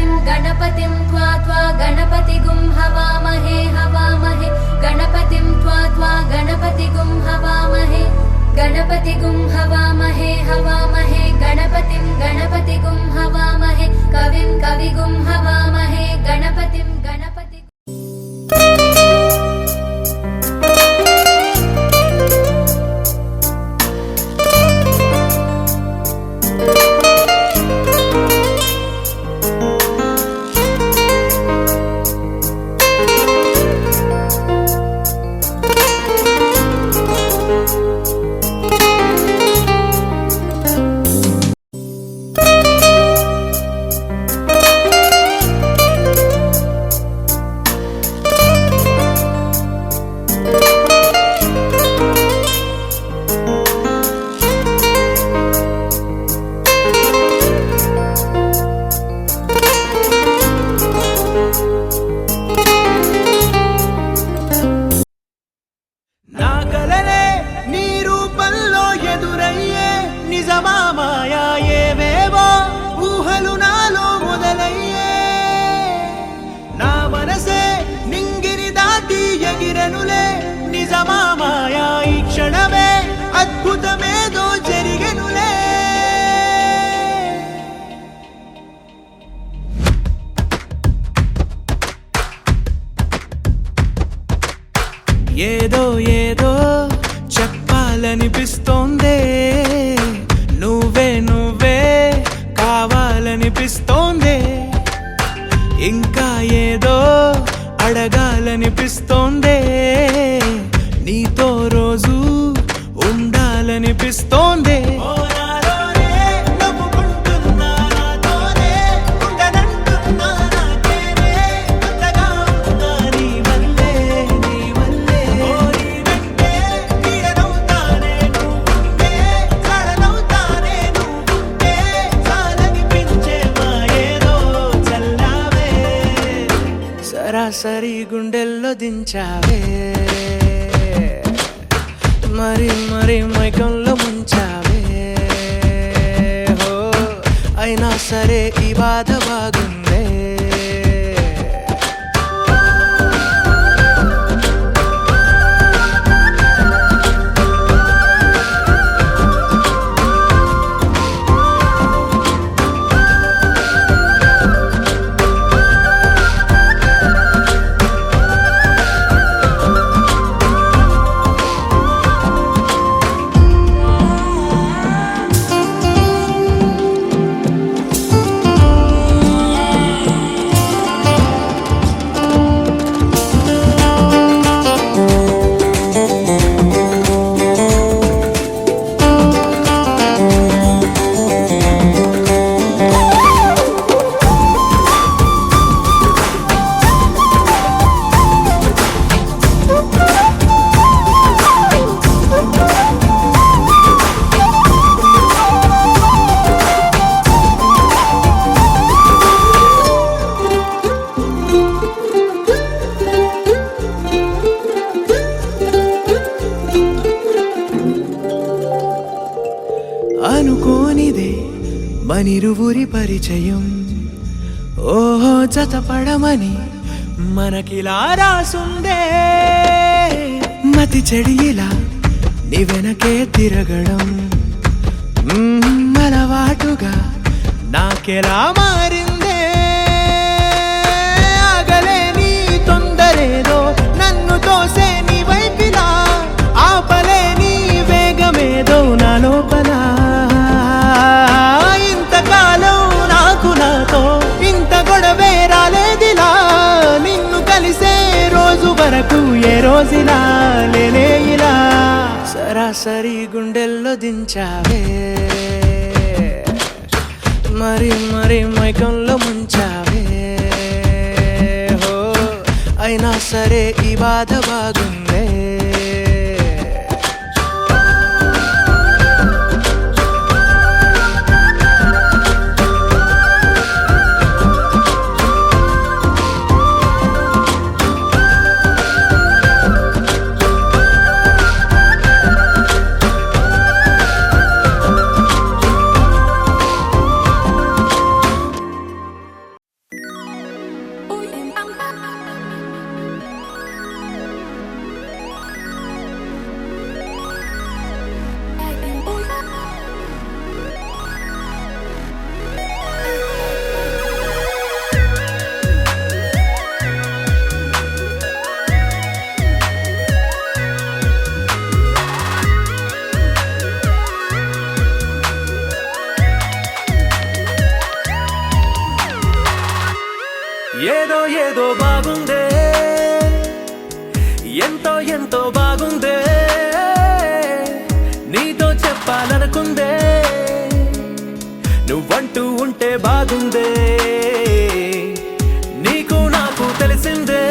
गणपतिं त्वा गणपतिगुं हवामहे हवामहे गणपतिं त्वा गणपतिगुं हवामहे गणपतिगुं हवामहे हवामहे गणपतिगुं हवामहे कविं कविगुं हवामहे गणपतिं गणपति అద్భుతమేదో జరిగెనులే ఏదో ఏదో చెప్పాలనిపిస్తోందే నువ్వే నువ్వే కావాలనిపిస్తోందే ఇంకా ఏదో అడగాలనిపిస్తోందే నీతో రోజు ఉండాలనిపిస్తోందే సరాసరి గుండెల్లో దించావే మరి మరి మైకంలో ముంచావే హో అయినా సరే ఈ బాధ బాగుందే అనుకోనిదే మనిరువురి పరిచయం ఓహో జతపడమని మనకిలా రాసుందే మతి చెడిలా నీ వెనకే తిరగడం అలవాటుగా నాకెలా మారిందే ఆగలేని తొందరేదో నన్ను తోసే నీ వైపిలా ఆపలేని వేగమేదో నా లోపల ఇంతకాలం నాకు నాతో ఇంత గొడవే రాలేదిలా నిన్ను కలిసే రోజు వరకు ఏ రోజులా లేలే ఇలా సరాసరి గుండెల్లో దించావే మరి మరి మైకంలో ముంచావే హో అయినా సరే ఈ బాధ బాగుందే ఏదో బాగుందే, ఎంతో ఎంతో బాగుందే, నీతో చెప్పాలనుకుందే, నువ్వంటూ ఉంటే బాగుందే, నీకు నాకు తెలిసిందే,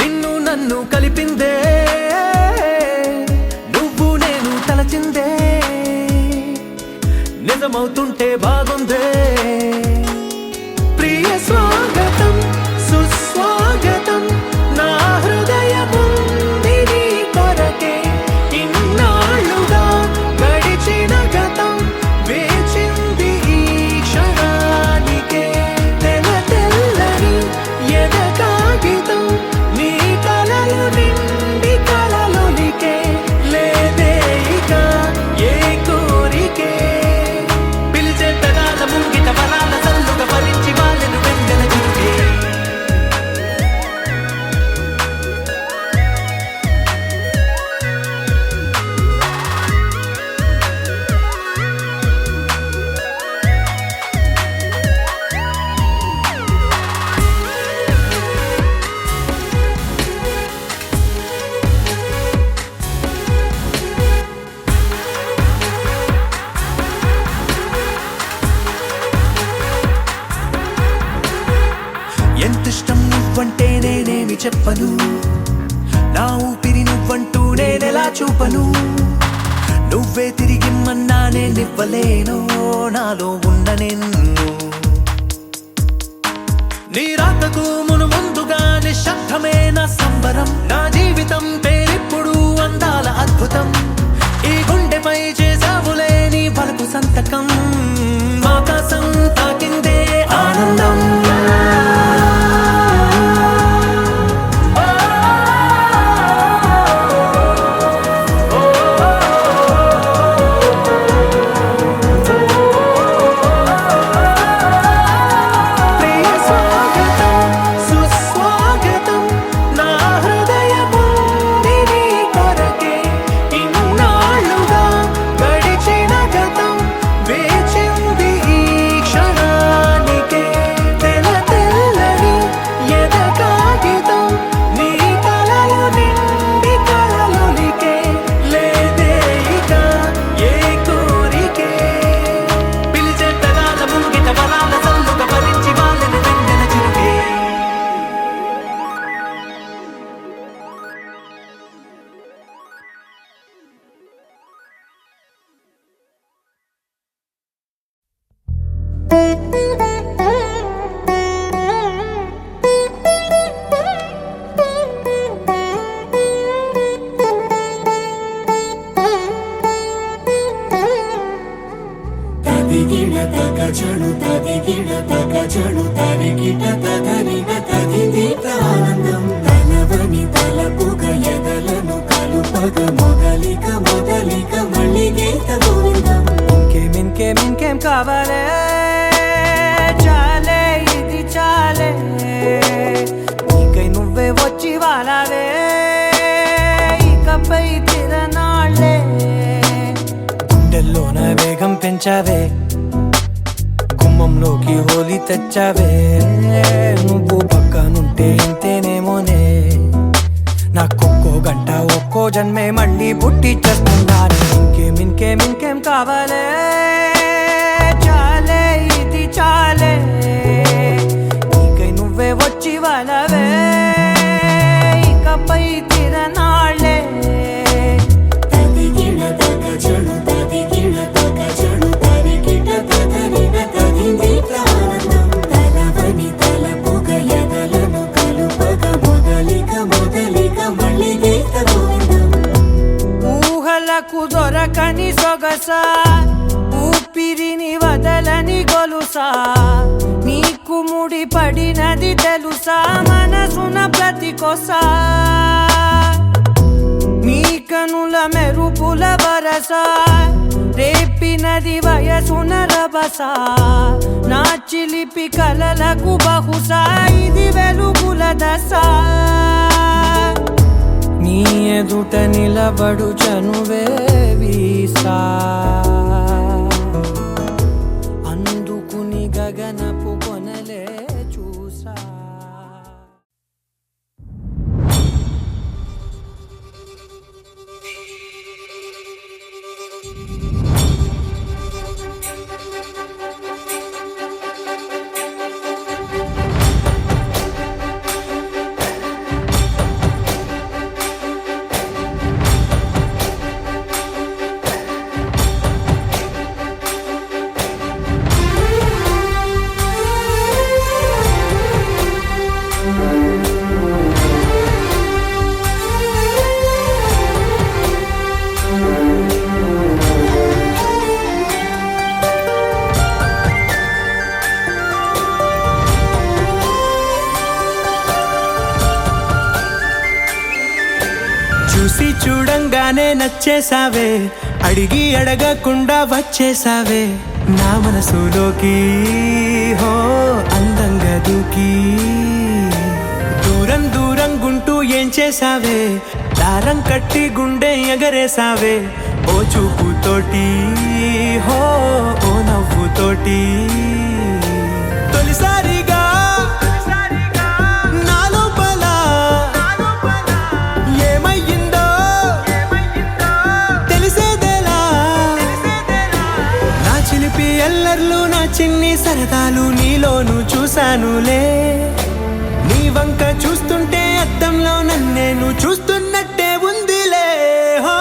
నిన్ను నన్ను కలిపిందే, నువ్వు నేను తలచిందే, నిజమవుతుంటే బాగుందే. ప్రియ స్వాగతం సుస్వాగతం నా హృదయముంది నీ కొరకే, ఇన్నాళ్ళుగా గడిచిన గతం వేచింది ఈ క్షణానికే, తెల తెల్లని ఎద కాగితం నీ కలలు నిండి కలలొలికే, లేదే ఇక ఏ కోరికే, పిలిచే పెదాల ముంగిట వరాల సల్లుగా భరించి వాళ్ళను వెంటనే చూడే. ఎంతిష్టం నువ్వంటే నేనేమి చెప్పను, నా ఊపిరి నువ్వంటూ నేనెలా చూపను, నువ్వే తిరిగిమ్మన్నా నేనివ్వలేను నాలో ఉన్న నిన్ను, నీ రాకకు మును ముందుగా నిశ్శబ్దమే నా సంబరం, నా జీవితం పేరిప్పుడు అందాల అద్భుతం, ఈ గుండెపై చేసావులే నీ వలపు సంతకం, ఆకాశం తాకిందే ఆనందం. ఆనందం తలవని తలపుగ ఎదలను కలుపగ మొదలిక మొదలిక మళ్ళీ గీత గోవిందం. ఇంకేం కావాలే, చాలే ఇది చాలే, నీకై నువ్వే వచ్చి వాలావే, ఇకపై తిరనాళ్ళే, గుండెల్లోన వేగం పెంచావే, గుమ్మంలోకి హోలీ తెచ్చావే, నువ్వు పక్కనుంటే ఇంతేనేమోనే, నాకొక్కో గంట ఒక్కో జన్మే మళ్ళీ పుట్టి చేస్తున్నాను. ఇంకేం కావాలే, చాలే ఇది చాలే, నీకై నువ్వే వచ్చి వాళ్ళవే, ఇకపై తిరనాళ్ళే. తదిగిడ తగజడు తదిగిడ తగజడు తరిగిట తదరిన తదిందిట ఆనందం తలవని తలపుగ ఎదలను కలుపగ మొదలిక మొదలిక మళ్ళీ గీత గోవిందం. ఊహలకు దొరకని సొగసా, ఊపిరిని వదలని గొలుసా, నీకు ముడి పడినది తెలుసా, మనసున ప్రతి కొసా, నీ కనుల మెరుపుల వరస, రేపినది వయసున రభస, నా చిలిపి కలలకు బహుశా ఇది వెలుగుల దశ, నీ ఎదుట నిలబడు చనువే వీసా, అందుకుని గగనపు కొనలే చూసా. చూసి చూడంగానే నచ్చేసావే, అడిగి అడగకుండా వచ్చేసావే నా మనసులోకి. హో అందంగా దూకి దూరం దూరం గుంటూ ఏం చేసావే, దారం కట్టి గుండె ఎగరేసావే ఓ చూపుతోటి. హో ఓ నవ్వుతోటి తొలిసారిగా ఎల్లర్లు నా చిన్ని సరదాలు నీలోను చూశానులే. నీ వంక చూస్తుంటే అద్దంలో నన్నేను చూస్తున్నట్టే ఉందిలే. హో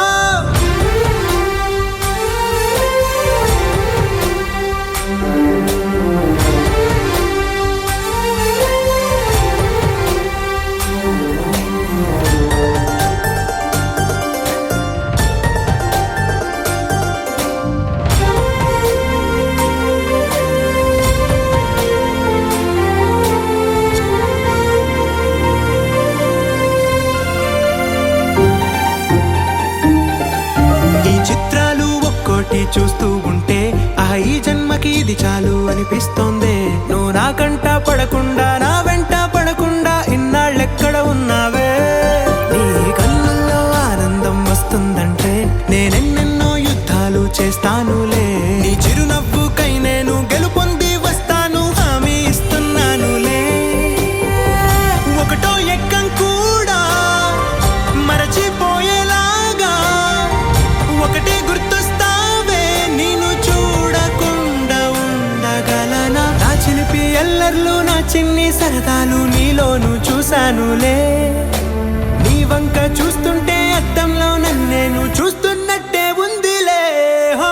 చూస్తూ ఉంటే ఈ జన్మకి ఇది చాలు అనిపిస్తోందే. నువ్వు నా కంట పడకుండా నా వెంట పడకుండా ఇన్నాళ్ళెక్కడ ఉన్నావే. నీ కళ్ళల్లో ఆనందం వస్తుందంటే నేనెన్నెన్నో యుద్ధాలు చేస్తానులే. నీ చిరునవ్వుకై నేను గెలుపొంది వస్తాను హామీ ఇస్తున్నానులే. ఒకటో ఎక్కం కూడా మరచిపోయేలాగా ఒకటే గుర్తొస్తావే, నిన్ను చూడకుండా ఉండగలనా. నా చిలిపి ఎల్లర్లు నా చిన్ని సరదాలు నీలోను చూశానులే. నీ వంక చూస్తుంటే అద్దంలో నన్నేను చూస్తున్నట్టే ఉందిలే. హో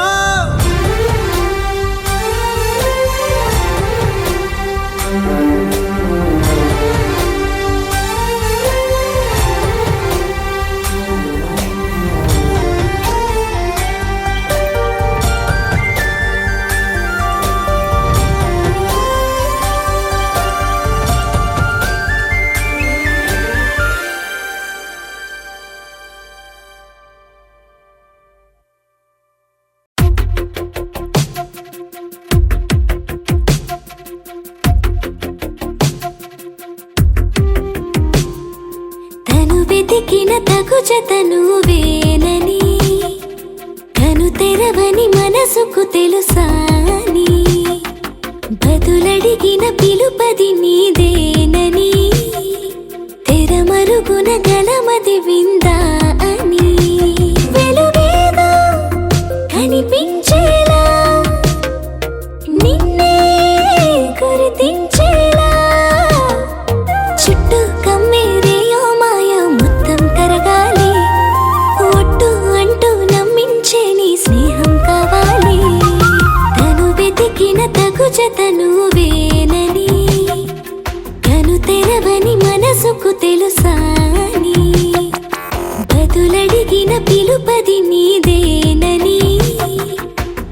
వెతికిన తగు జతను వేనని కను తెరవని మనసుకు తెలుసాని బదులడిగిన పిలుపది నీదేనని తెరమరుగున గలమది విందా అని వెలుగేదో కనిపించేలా నిన్నే గుర్తించేలా చుట్టూ కమ్మేరేయో మాయా మొత్తం కరగాలి. ఒట్టు అంటూ నమ్మించే నీ స్నేహం కావాలి. తను వెతికిన తగు జతను వేనని కను తెరవని మనసుకు తెలుసాని బదులడిగిన పిలుపది నీదేనని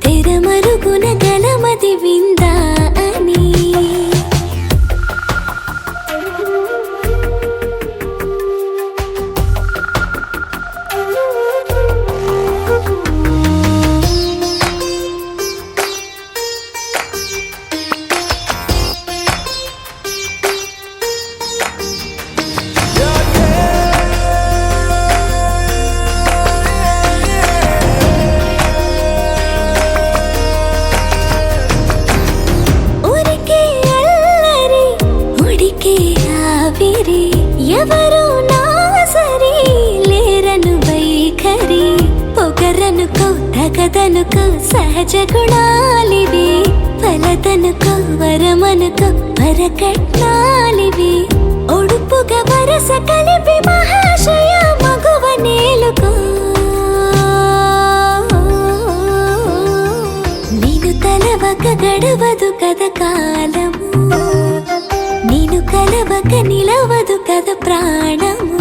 తెరమరుగున గలమది విందా అని. తగదనుకో తగదనుకో సహజ గుణాలివి ఫలదనుకో వరమనుకో వరకట్నాలివి ఒడుపుగా వరస కలిపి మహాశయ మగువ నేలుకో నేను తలవక గడవదు కథ కాలము నేను కలవక నిలవదు కథ ప్రాణము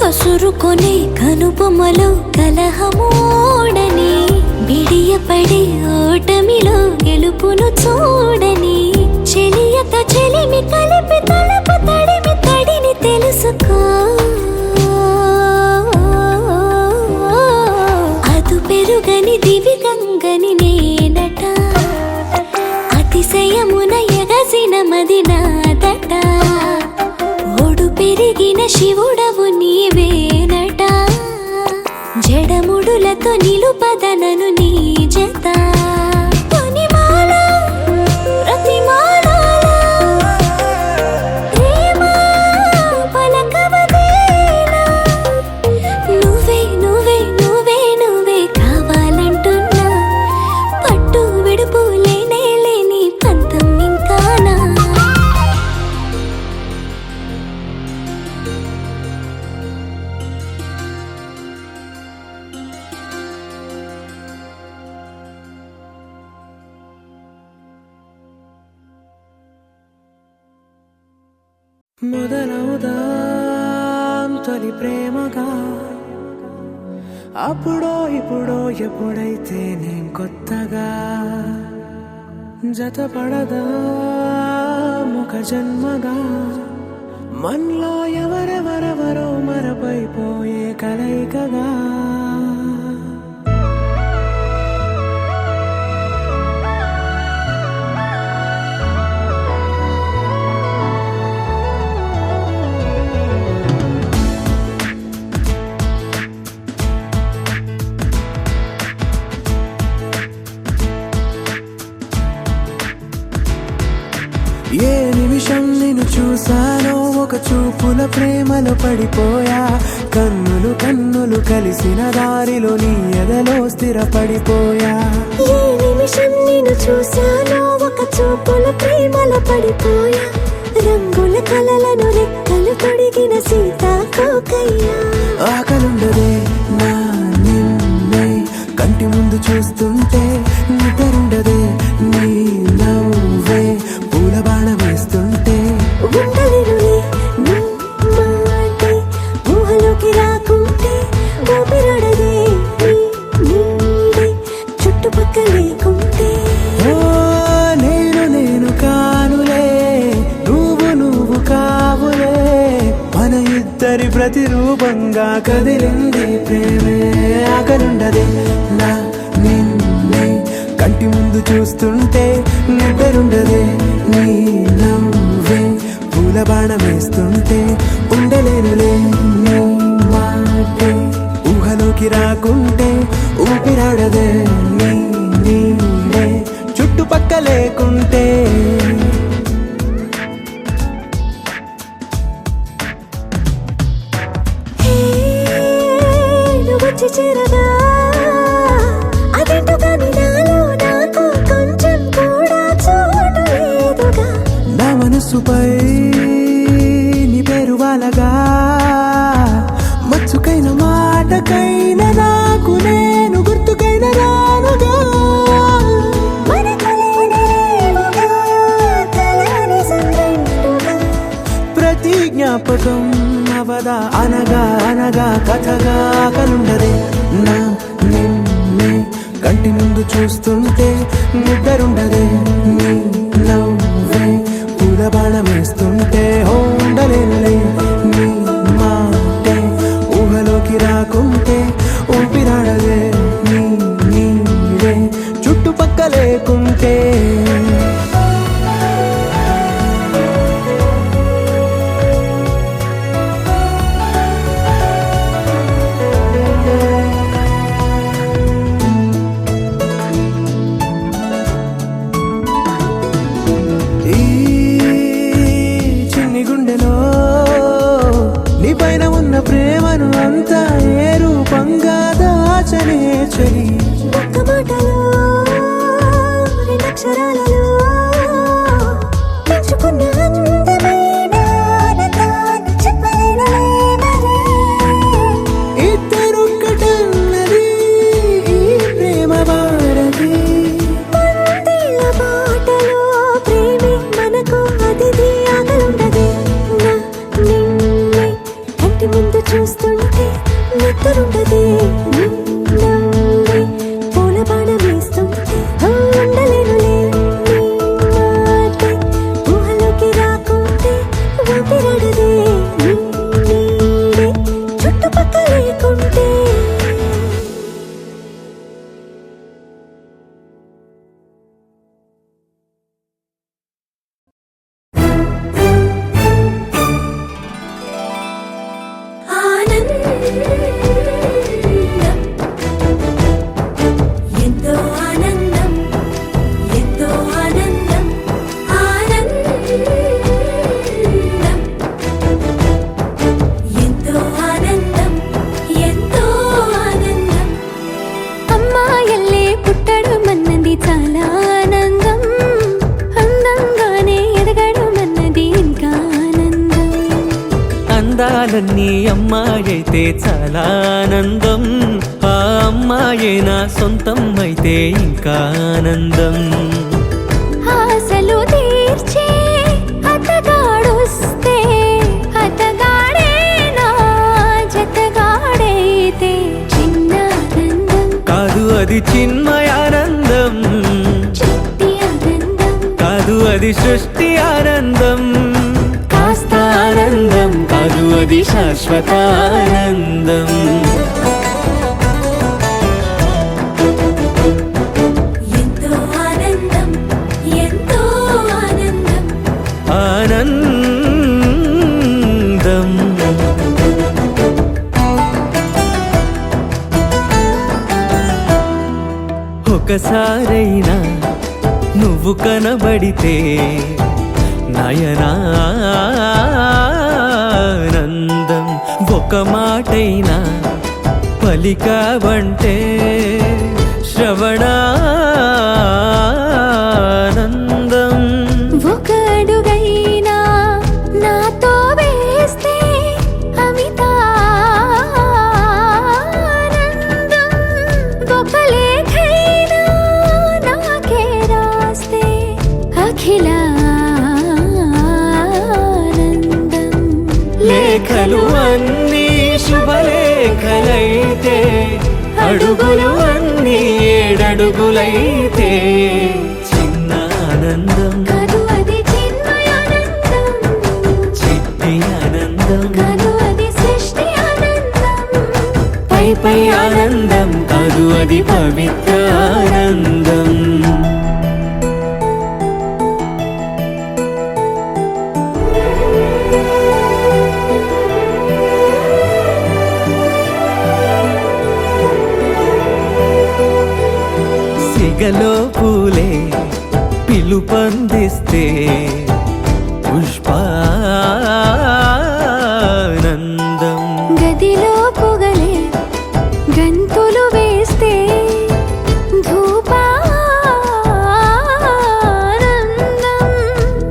కసురుకొనే కనుబొమ్మలో కలహమోడని బిడియపడే ఓటమిలో గెలుపును చూడని చెలియతో చెలిమి కలిపి తలపు తడిమి తడిని తెలుసుకో అదు పెరుగని దివి గంగని నేనట అతిశయమున ఎగసిన మది నాదట పెరిగిన శివుడవు నీవేనట జడముడులతో నిలుపదనను నీ జత పొనిమాల ప్రతిమాల ప్రేమ పలకవదేనా నువ్వే నువ్వే నువ్వే నువ్వే కావాలంటున్నా పట్టు విడుపు లేనే లేని పంతం ఇంకానా మొదలవుదాం తొలి ప్రేమగా అప్పుడో ఇప్పుడో ఎప్పుడైతే నేను కొత్తగా జతపడదా ముఖ జన్మగా మనలో ఎవరెవరెవరో మరపైపోయే కలయికగా ఏ నిమిషం నిన్ను చూసానో ఒక చూపుల ప్రేమలో పడిపోయా కన్నులు కన్నులు కలిసిన దారిలో నీ ఎదలో స్థిరపడిపోయా ఏ నిమిషం నిన్ను చూసానో ఒక చూపుల ప్రేమలో పడిపోయా రంగుల కలలను రెక్కలు తొడిగిన సీతాకోకయ్యా ఆకలుండదే నా నిన్నే కంటి ముందు చూస్తుంటే నిద్రుండదే నీ నవ్వే పూల బాణం వేస్తుంటే ఉండలేనులే నీ మాటే ఊహలోకి రాకుంటే ఊపిరాడదే నీ నీడే చుట్టుపక్కల లేకుంటే ఓ నేను నేను కానులే నువ్వు నువ్వు కావులే మన ఇద్దరి ప్రతిరూపంగా కదిలింది ప్రేమే ఆకలుండదే నా నిన్నే కంటి ముందు చూస్తుంటే నిద్రుండదే నీ నవ్వే పూల బాణం వేస్తుంటే ఉండలేనులే నీ మాటే ఊహలోకి రాకుంటే ఊపిరాడదే నీ నీడే చుట్టుపక్క లేకుంటే వచ్చి చేరగా అదేంటో కానీ నాలో నాకు కొంచెం కూడా చోటు లేదుగా నా మనసుపై నీ పేరు వాలగా మచ్చుకైన మాటకైన నాకు నేను గుర్తుకైన రానుగా ప్రతి జ్ఞాపకం అవదా అనగా అనగా కథగా కలుండదే నా నిన్నే కంటి కంటి ముందు చూస్తుంటే నిద్రుండదే నీ నవ్వే పూల బాణం వేస్తుంటే ఉండలేనులే నీ మాటే ఊహలోకి రాకుంటే ఊపిరాడదే నీ నీడే చుట్టుపక్క లేకుంటే ఈ చిన్ని గుండెలో నీ పైన ఉన్న ప్రేమను అంతా ఏ రూపంగా దాచనే చలి ఒక్క మాటలో రెండక్షరాలలో పెంచుకున్న అందమైన ఆనందాన్ని చెప్పలేనులే మరి. ఇద్దరొక్కటన్నది ఈ ప్రేమ వారది పందిళ్ళ బాటలో ప్రేమే మనకు అతిథి ఆగలుండదే. నా నిన్నే కంటి ముందు చూస్తుంటే నిద్రుండదే నీ నవ్వే పూల బాణం వేస్తుంటే ఉండలేనులే నీ మాటే ఊహలోకి రాకుంటే ఊపిరాడదే నీ నీడే చుట్టుపక్క లేకుంటే. ఎంతో ఆనందం ఎంతో ఆనందం ఆనందం ఎంతో ఆనందం ఎంతో ఆనందం. అమ్మాయల్లే పుట్టడం అన్నది చాలా ఆనందం, అందంగానే ఎదగడం అన్నది ఇంకా ఆనందం. అందాలన్నీ అమ్మాయైతే చాలా ఆనందం, ఆ అమ్మాయే నా సొంతం అయితే ఇంకా ఆనందం. ఆశలు తీర్చే అతగాడొస్తే అతగాడే నా జతగాడైతే చిన్న ఆనందం, కాదు అది చిన్మయానందం, చిట్టి ఆనందం, కాదు అది సృష్టి ఆనందం, కాస్త ఆనందం కాదు అది శాశ్వత ఆనందం. ఎంతో ఆనందం ఎంతో ఆనందం ఆనందం ఒకసారైనా నువ్వు కనబడితే నయనానందం, ఒక మాటైనా పలికావంటే శ్రవణానందం. ఒక అడుగైనా నాతో వేస్తే అమితానందం, ఒక లేఖైనా నాకే రాస్తే అఖిలానందం. లేఖలు అన్నీ శుభలేఖలైతే, అడుగులు అన్నీ ఏడడుగులైతే చిన్న ఆనందం, కాదు అది చిన్మయానందం, చిట్టి ఆనందం, కాదు అది సృష్టి ఆనందం. పై పై ఆనందం కాదు అది పవిత్ర ఆనందం. సిగలో పూలే పిలుపందిస్తే పుష్పానందం, గదిలో పొగలే గంతులు వేస్తే ధూపానందం,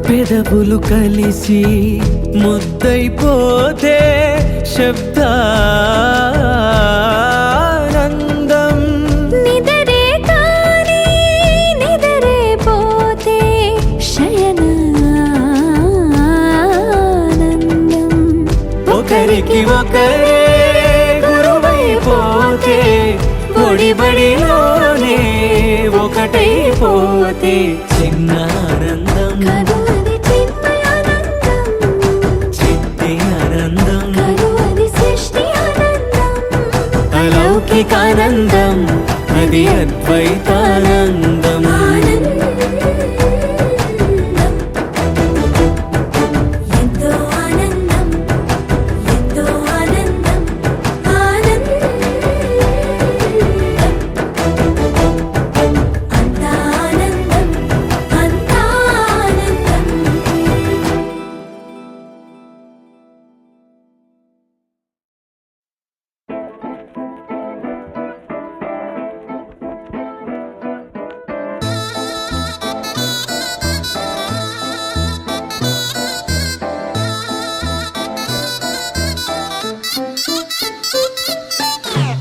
పెదవులు కలిసి ముద్దైపోతే శబ్దానందం, నిదరే కాని నిదరే పోతే శయనానందం, ఒకరికి ఒకరే గురువైపోతే ఒడిబడిలోనే ఒకటైపోతే చిన్న ఆనందం, కను అది చిన్న ఆనందం, చిట్టి ఆనందం, కను అది సృష్టి ఆనందం, అలౌకికానందం, అది అద్వైతానందం. ఎంతో ఆనందం ఎంతో ఆనందం ఆనందం అంతా ఆనందం అంతా ఆనందం.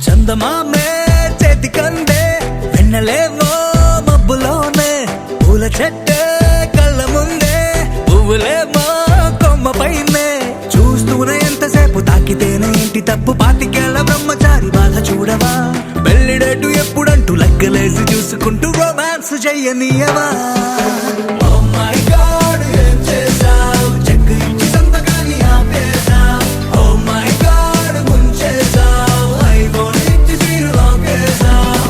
చందమామే చేతికందే వెన్నలేవో మబ్బులోనే, పూల చెట్టే కళ్ళ ముందే పువ్వులేమో కొమ్మ పైనే. చూస్తూనే ఎంతసేపు తాకితేనే ఇంటి తప్పు, పాతికేళ్ల బ్రహ్మచారి బాధ చూడవా, పెళ్లిడేటు ఎప్పుడంటూ లెక్కలేసి చూసుకుంటూ రొమాన్స్ చెయ్యనీయవా. Oh my God, ఏం చేశావ్? చెక్ ఇచ్చి సంతకాన్ని ఆపేశావ్. Oh my God, ముంచేశావ్. ఐఫోన్ ఇచ్చి సీను లాగేశావ్.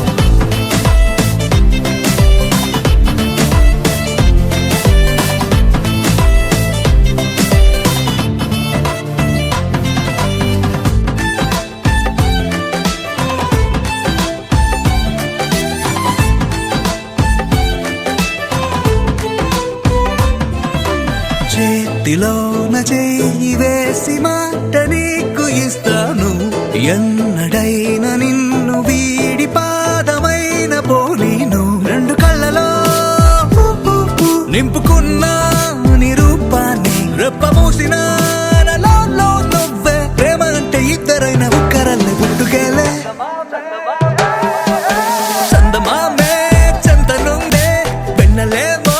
చేతిలోన చెయ్యి వేసి మాట నీకు ఇస్తాను, ఎన్నడైనా నిన్ను వీడి పాదమైన పోనీను. రెండు కళ్ళలో నింపుకున్న నీ రూపాన్ని, రెప్ప మూసిన నాలో నువ్వే. ప్రేమ అంటే ఇద్దరైన ఒక్కరల్లే పుట్టుకెళ్ళే. చందమామే చెంతనుందే వెన్నలేమో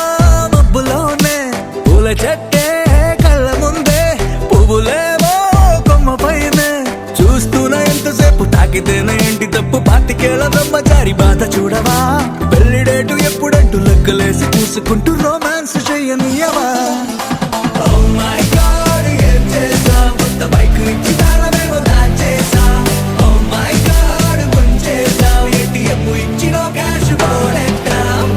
మబ్బులోనే, పూల చెట్టే కళ్ళ ముందే పువ్వులేమో కొమ్మ పైనే. చూస్తూనే ఎంతసేపు తాకితేనే ఏంటి తప్పు, పాతికేళ్ల బ్రహ్మచారి బాధ చూడవా, పెళ్లిడేటు ఎప్పుడంటూ లెక్కలేసి చూసుకుంటూ రొమాన్స్ చెయ్యనీయవా. Oh my God, ఏం చేశావ్? కొత్త బైక్ ఇచ్చి తాళమేమో దాచేశావ్. Oh my God, ముంచేశావ్. ATM ఇచ్చి నో క్యాష్ పోనెట్టావ్.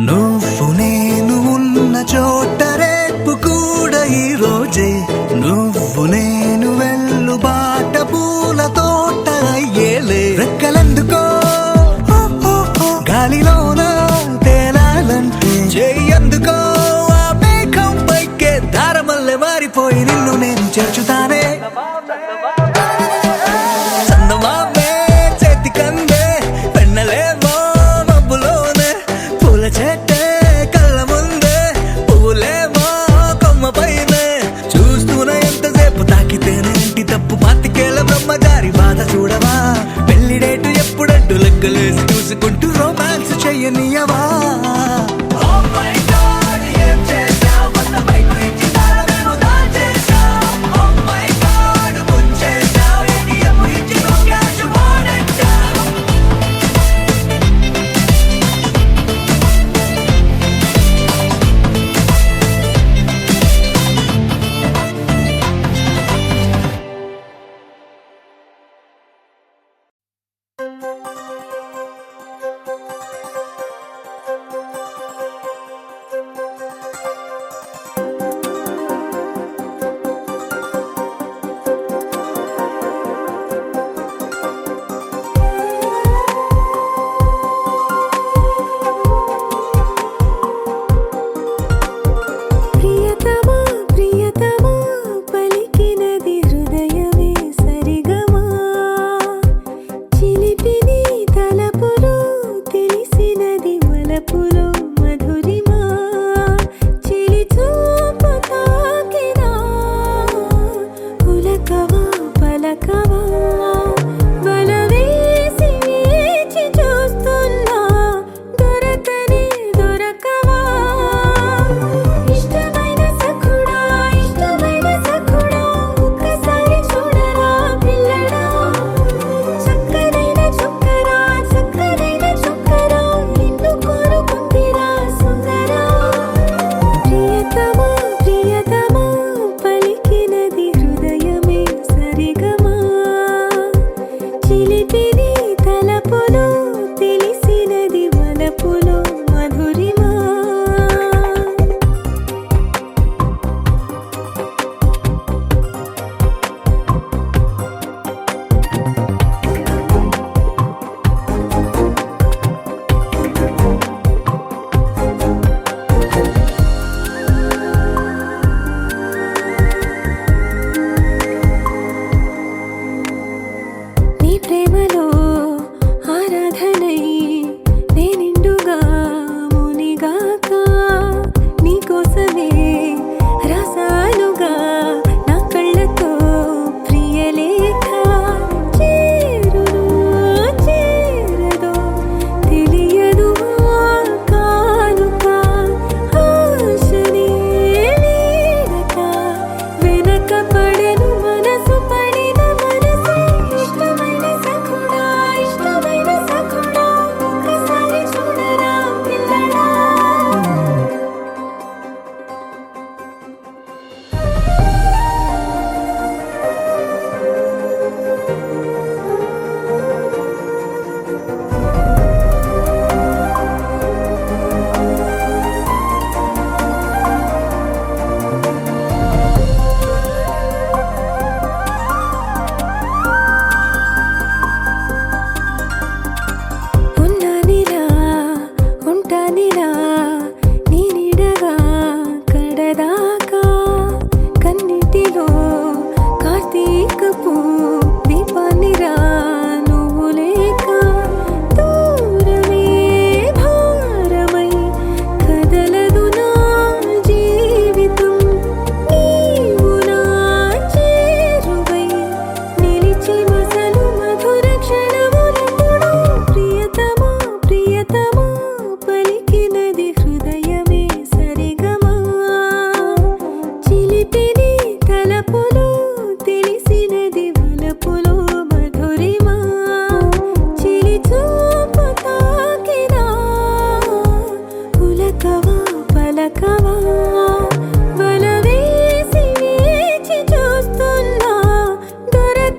నువ్వు నేను ఉన్న చోట రేపు కూడా ఈ రోజే, నువ్వు నేను వెళ్ళు బాట పూల తోట అయ్యేలే. రెక్కలెందుకో గాలిలోన తేలాలంటే, చెయ్యందుకో ఆ మేఘం పైకే దారమల్లె మారిపోయి నిన్ను నేను చేర్చుతానే. చందమామే చేతికందే వెన్నలేమో మబ్బులోనే, పూల చెట్టే కళ్ళ ముందే పువ్వులేమో కొమ్మ పైనే. చూస్తూనే ఎంతసేపు తాకితేనే ఇంటి తప్పు, పాతికేళ్ల బ్రహ్మచారి బాధ చూడవా, పెళ్లిడేటు ఎప్పుడంటూ లెక్కలేసి చూసుకుంటూ రొమాన్స్ చెయ్యనీయవా. Oh my God, ఏం చేశావ్? కొత్త బైక్ ఇచ్చి తాళమేమో దాచేశావ్. Oh my God, ముంచేశావ్. ATM ఇచ్చి నో క్యాష్ పోనెట్టావ్.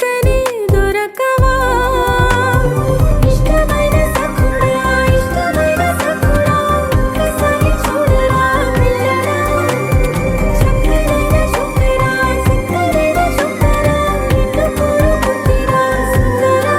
పక్కనే దొరకవా ఇష్టమైన సఖుడా ఇష్టమైన సఖుడా ఒక్కసారి చూడరా పిల్లడా చక్కనైన చుక్కరా చక్కనైన చుక్కరా నిన్ను కోరుకుంటిరా సుందరా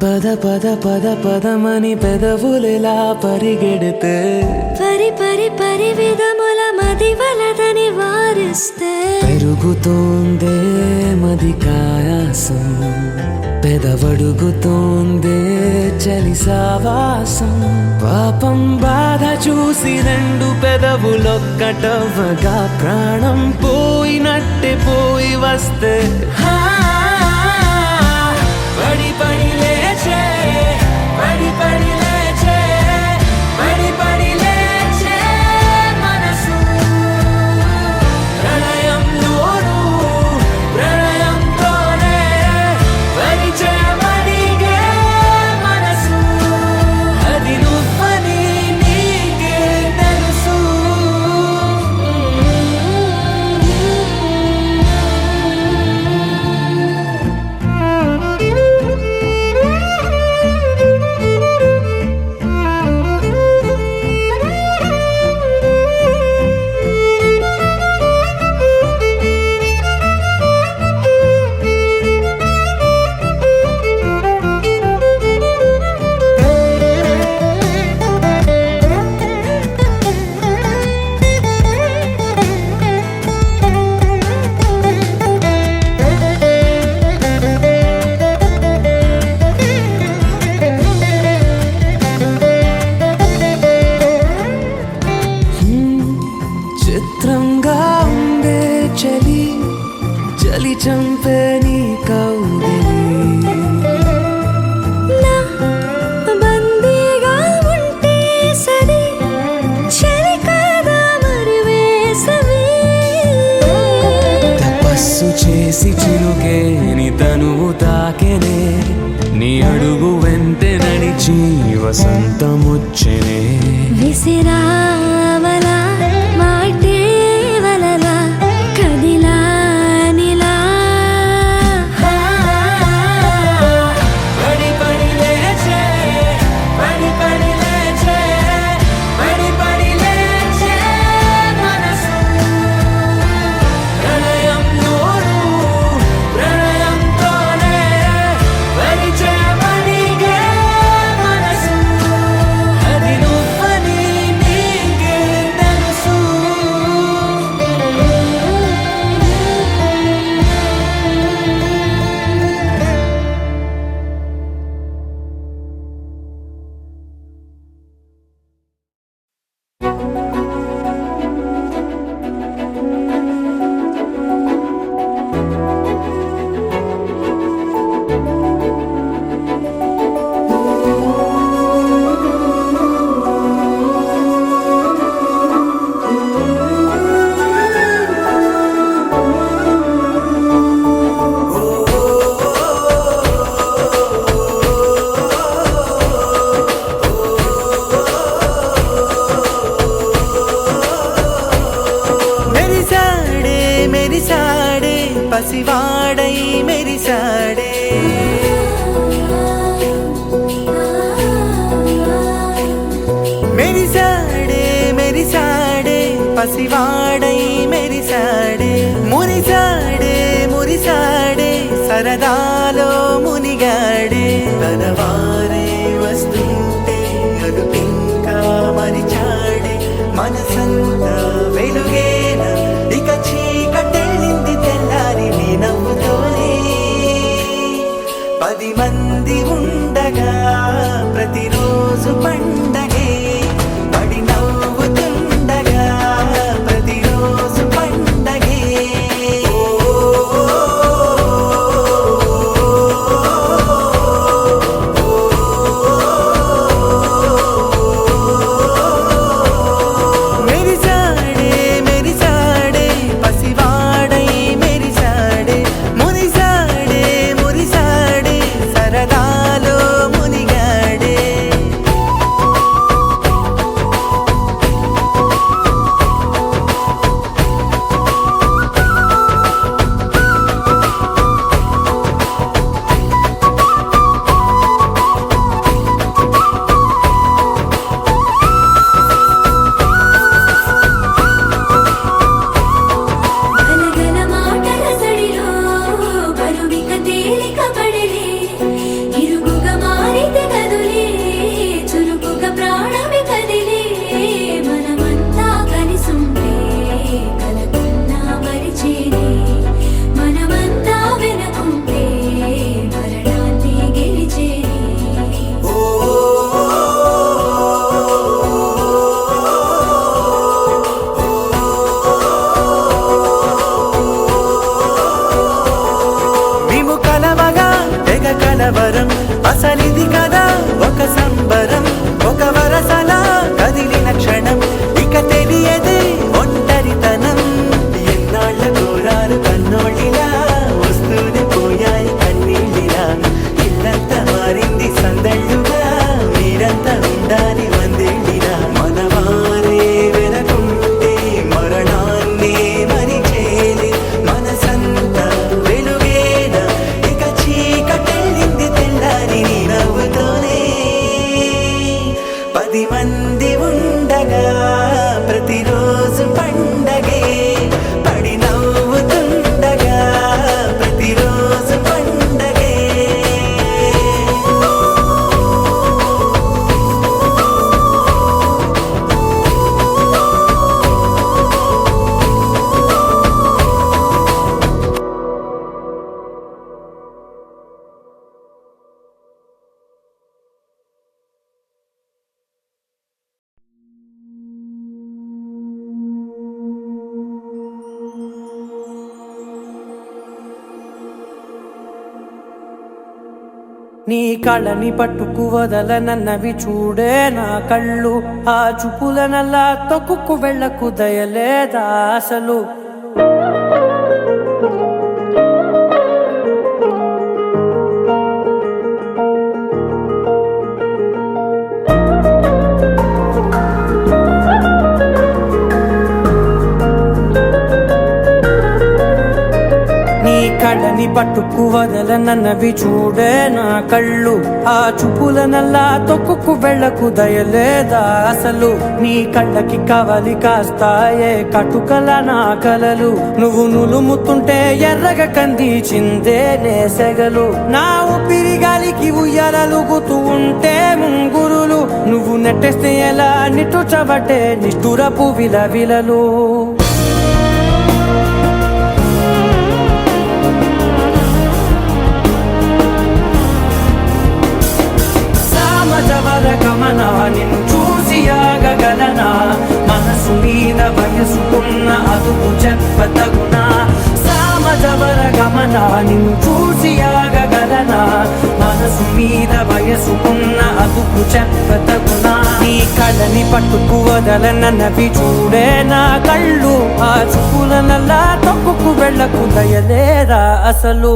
పద పద పద పదమని పెదవులెలా పరిగెడితే పరి పరి పరి విధముల మది వలదని వారిస్తే పెరుగుతోందే మది కాయాసం పెదవడుగుతోందే చలి సావాసం పాపం బాధ చూసి రెండు పెదవులొక్కటవ్వగా ప్రాణం పోయినట్టే పోయి వస్తే పడి పడి లేచే పడి పడి లేచే పడి పడి లేచే మనసు ప్రళయంలోను ప్రళయంతోనే పరిచయమడిగే మనసు అది నువ్వని నీకే తెలుసు చిత్రంగా ఉందే చలి చలి చంపే నీ కౌగిలి నా బందీగా ఉంటే సరి చలి కాదా మరి వేసవి తపస్సు చేసి చిలుకే నీ తనువు తాకెనే నీ అడుగు వెంటే నడిచి వసంతముచ్చెనే విసిరావలా మాటే వలలా కదిలా నిలా పడి పడి లేచే పడి పడి లేచే పడి పడి లేచే మనసు ప్రళయంలోను ప్రళయంతోనే పరిచయమడిగే మనసు అది నువ్వని నీకే తెలుసు మెరిసాడే మెరిసాడే పసివాడై మెరిసాడే మెరిసాడే మెరిసాడే పసివాడై మెరిసాడే మురిసాడే మురిసాడే సరదాలో మునిగాడే తనవారే వస్తుంటే అదుపింకా మరిచాడే మనసంతా వెలుగేనా ఇక చీకటెళ్ళింది తెల్లారి నీ నవ్వుతోనే 10 మంది ఉండగా ప్రతిరోజు కొద్ది మంది ఉండగా ప్రతిరోజు పండగే పడి నవ్వుతుండగా ప్రతిరోజు పండగే నీ కళ్ళని పట్టుకు వదలనన్నవి చూడే నా కళ్ళు ఆ చూపులనల్లా తొక్కుకు వెళ్ళకు దయలేదా అసలు కళ్ళని పట్టుకు వదలనన్నవి చూడే నా కళ్ళు ఆ చూపులనల్లా తొక్కుకు వెళ్ళకు దయలేదా అసలు నీ కళ్ళకి కవలి కాస్తాయే కటుకల నా కలలు నువ్వు నులుముతుంటే ఎర్రగ కందిచిందే నేసెగలు నా ఊపిరి గాలికి ఉయ్యాలలుగుతూ ఉంటే ముంగురులు నువ్వు నెట్టేస్తే ఎలా నిట్టుచబట్టే నిష్ఠురపు విలవిలలు గమనా నిన్ను చూసి ఆగగలనా మనసు మీద వయసుకున్న అదుపు చెప్పతగునా సామజవర గమనా నిన్ను చూసి ఆగగలనా మనసు మీద వయసుకున్న అదుపు చెప్పతగునా నీ కళ్ళని పట్టుకు వదలనన్నవి చూడే నా కళ్ళు ఆ చూపులనల్లా తొక్కుకు వెళ్ళకు దయలేరా అసలు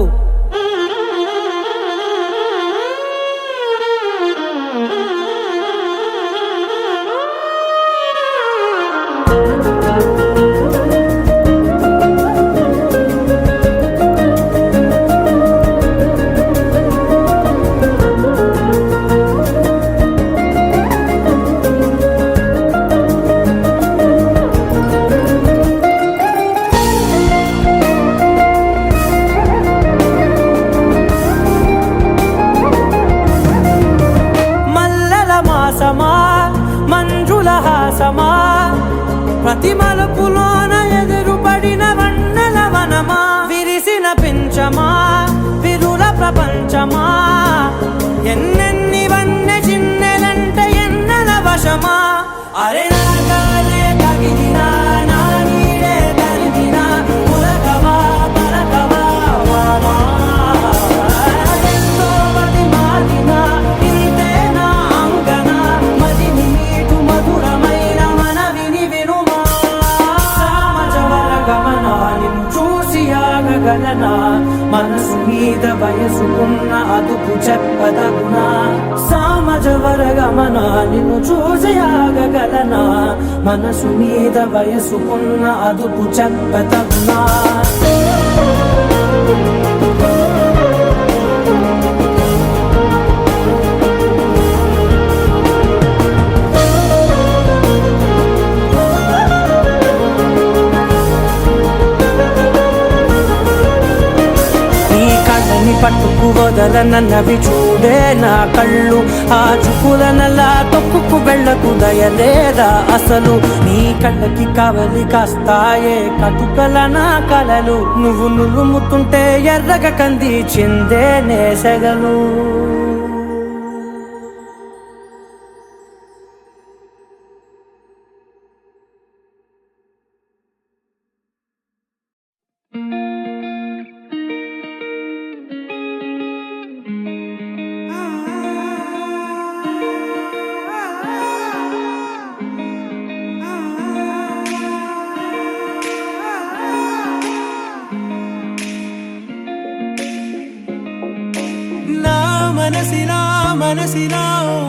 మంజుల హాసమా ప్రతి మలుపులోన ఎదురుపడిన వన్నెల వనమా విరిసిన పించమా విరుల ప్రపంచమా ఎన్నెన్ని వన్నె చిన్నెలంటే ఎన్నెల వశమా అరే నాగాలే తగిలినా నా నీడే తరిగినా పులకవా పలకవా వామా ఎంతో మది మారినా ఇంతే నా అంగన మదిని నీటు మధురమైన మనవిని వినుమా సామజవర గమనా నిన్ను చూసి ఆగగలనా మనసు మీద వయసుకున్న అదుపు చెప్పదగునా సామజవర గమనా నిన్ను చూసి ఆగగలనా మనసు మీద వయసుకున్న అదుపు చెప్పదగునా పట్టుకు వదలనన్నవి చూడే నా కళ్ళు ఆ చూపులనల్లా తొక్కుకు వెళ్ళకు దయలేదా అసలు నీ కళ్ళకి కవలి కాస్తాయే కటుకల నా కలలు నువ్వు నులుముతుంటే ఎర్రగ కందిచిందే నేసెగలు మనసినా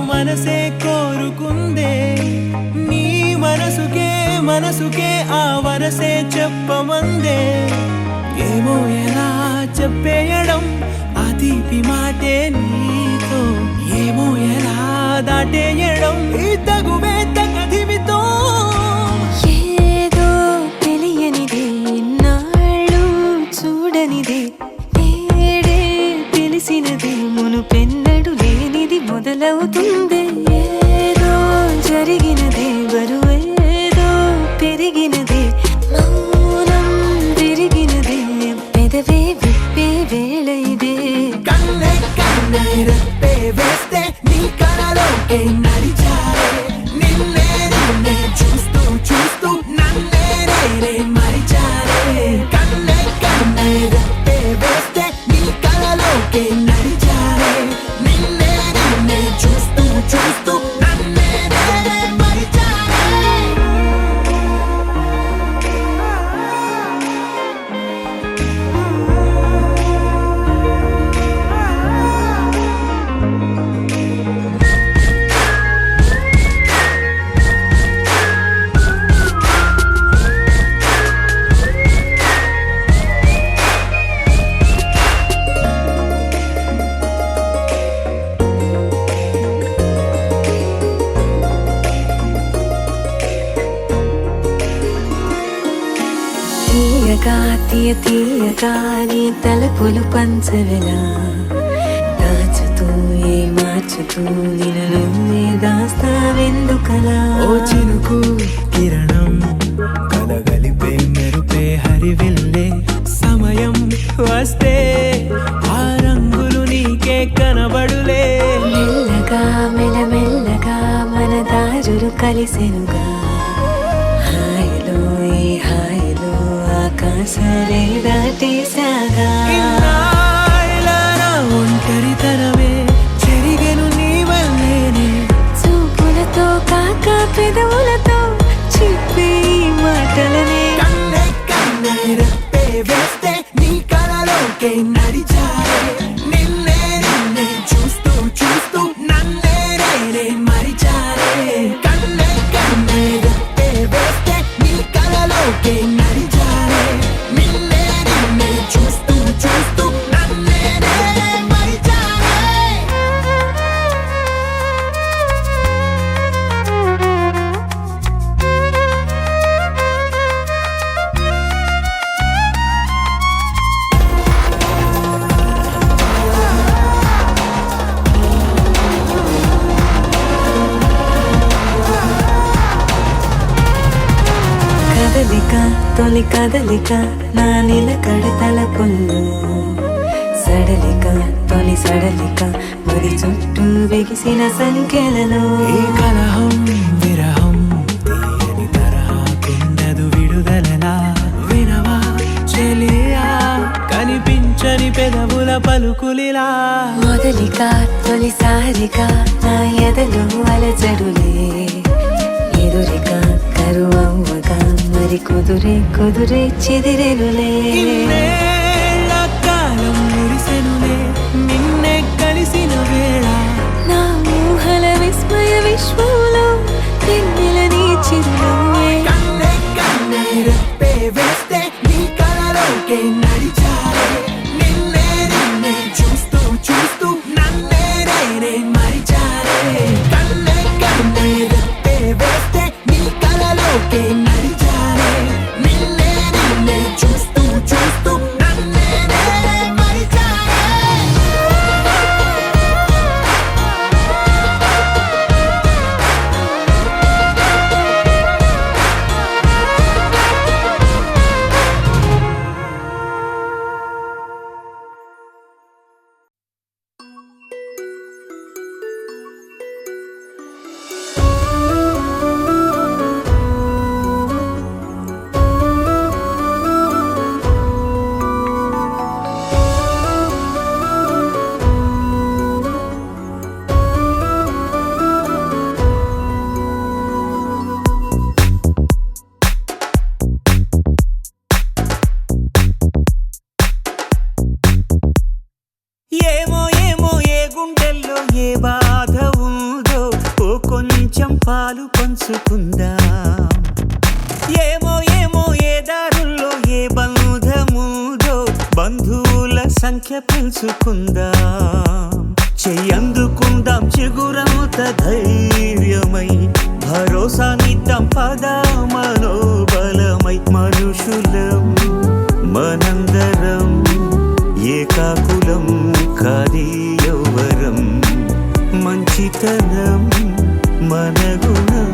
మనసే కోరుకుందే నీ మనసుకే ఆ వరసే చెప్పమందే ఏమో ఎలా చెప్పేయడం ఆ తీపి మాటే నీతో ఏమో ఎలా దాటేయడం కలలోకే నడిచారే నిన్నే నిన్నే చూస్తూ చూస్తూ నన్నే నేనే మరిచారే కన్నే కన్నే రెప్పే వేస్తే నీ కలలోకే నడిచారే నిన్నే నిన్నే చూస్తూ చూస్తూ నన్నే నేనే మరిచారే తీయగా తీయగా నీ తలపులు పంచవిలా దాచుతూ మార్చుతూ నిన్ను నువ్వే దాస్తావెందుకలా ఓ చినుకు కిరణం కలగలిపే మెరుపే హరివిల్లే సమయం వస్తే ఆ రంగులు నీకే కనబడులే మెల్లగా మెల్లమెల్లగా మన దారులు కలిసెనుగా హాయిలో ఈ హాయిలో ఆకాశాలే దాటేసాగా ఇన్నాళ్ళ నా ఒంటరితనమే చెరిగెను నీ వల్లేనే చూపులతో కాక పెదవులతో చెప్పే ఈ మాటలనే కన్నే కన్నే రెప్పే వేస్తే నీ కలలోకే నడిచారే నిన్నే నిన్నే చూస్తూ చూస్తూ నన్నే నేనే మరిచారే కన్నే కన్నే రెప్పే వేస్తే నీ కలలోకే నడిచారే నిన్నే నిన్నే చూస్తూ చూస్తూ నన్నే నేనే మరిచారే కదలిక తొలి కదలిక నా నిలకడ తలపుల్లో సడలిక తొలి సడలిక మరి చుట్టూ బిగిసిన సంఖ్యలలో ఏ కలహం విరహం తీయని తరహాకుండదు విడుదలలా వినవా చెలియా కనిపించని పెదవుల పలుకులిలా మొదలిక తొలిసారిక నా ఎదలో అలజడులే ఎదురిక కరువవ్వగా మరి కుదురే చెదిరెనులే ఇన్నేళ్ల కాలం మురిసెనులే నిన్నే కలిసిన వేళ నా ఊహల విస్మయ విశ్వంలో వెన్నెల నీ చిరునవ్వే కన్నే కన్నే రెప్పే వేస్తే నీ కలలోకే నడిచారే నిన్నే నిన్నే చూస్తూ చూస్తూ నన్నే నేనే మరిచారే కన్నే కన్నే రెప్పే వేస్తే నీ కలలోకే నడిచారే నిన్నే నిన్నే చూస్తూ చూస్తూ నన్నే నేనే మరిచారే ఏమో ఏమో ఏ గుండెల్లో ఏ బాధ ఉందో ఓ కొంచెం పాలు పంచుకుందాం ఏమో ఏమో ఏ దారుల్లో ఏ బంధముదో బంధువుల సంఖ్య పెంచుకుందాం చెయ్యందుకుందాం చిగురముత ధైర్యమై భరోసానిద్దాం పద మనోబలమై మనుషులం మనందరం ఏకాకులం కాది యౌవరం మంచితనం మన గుణం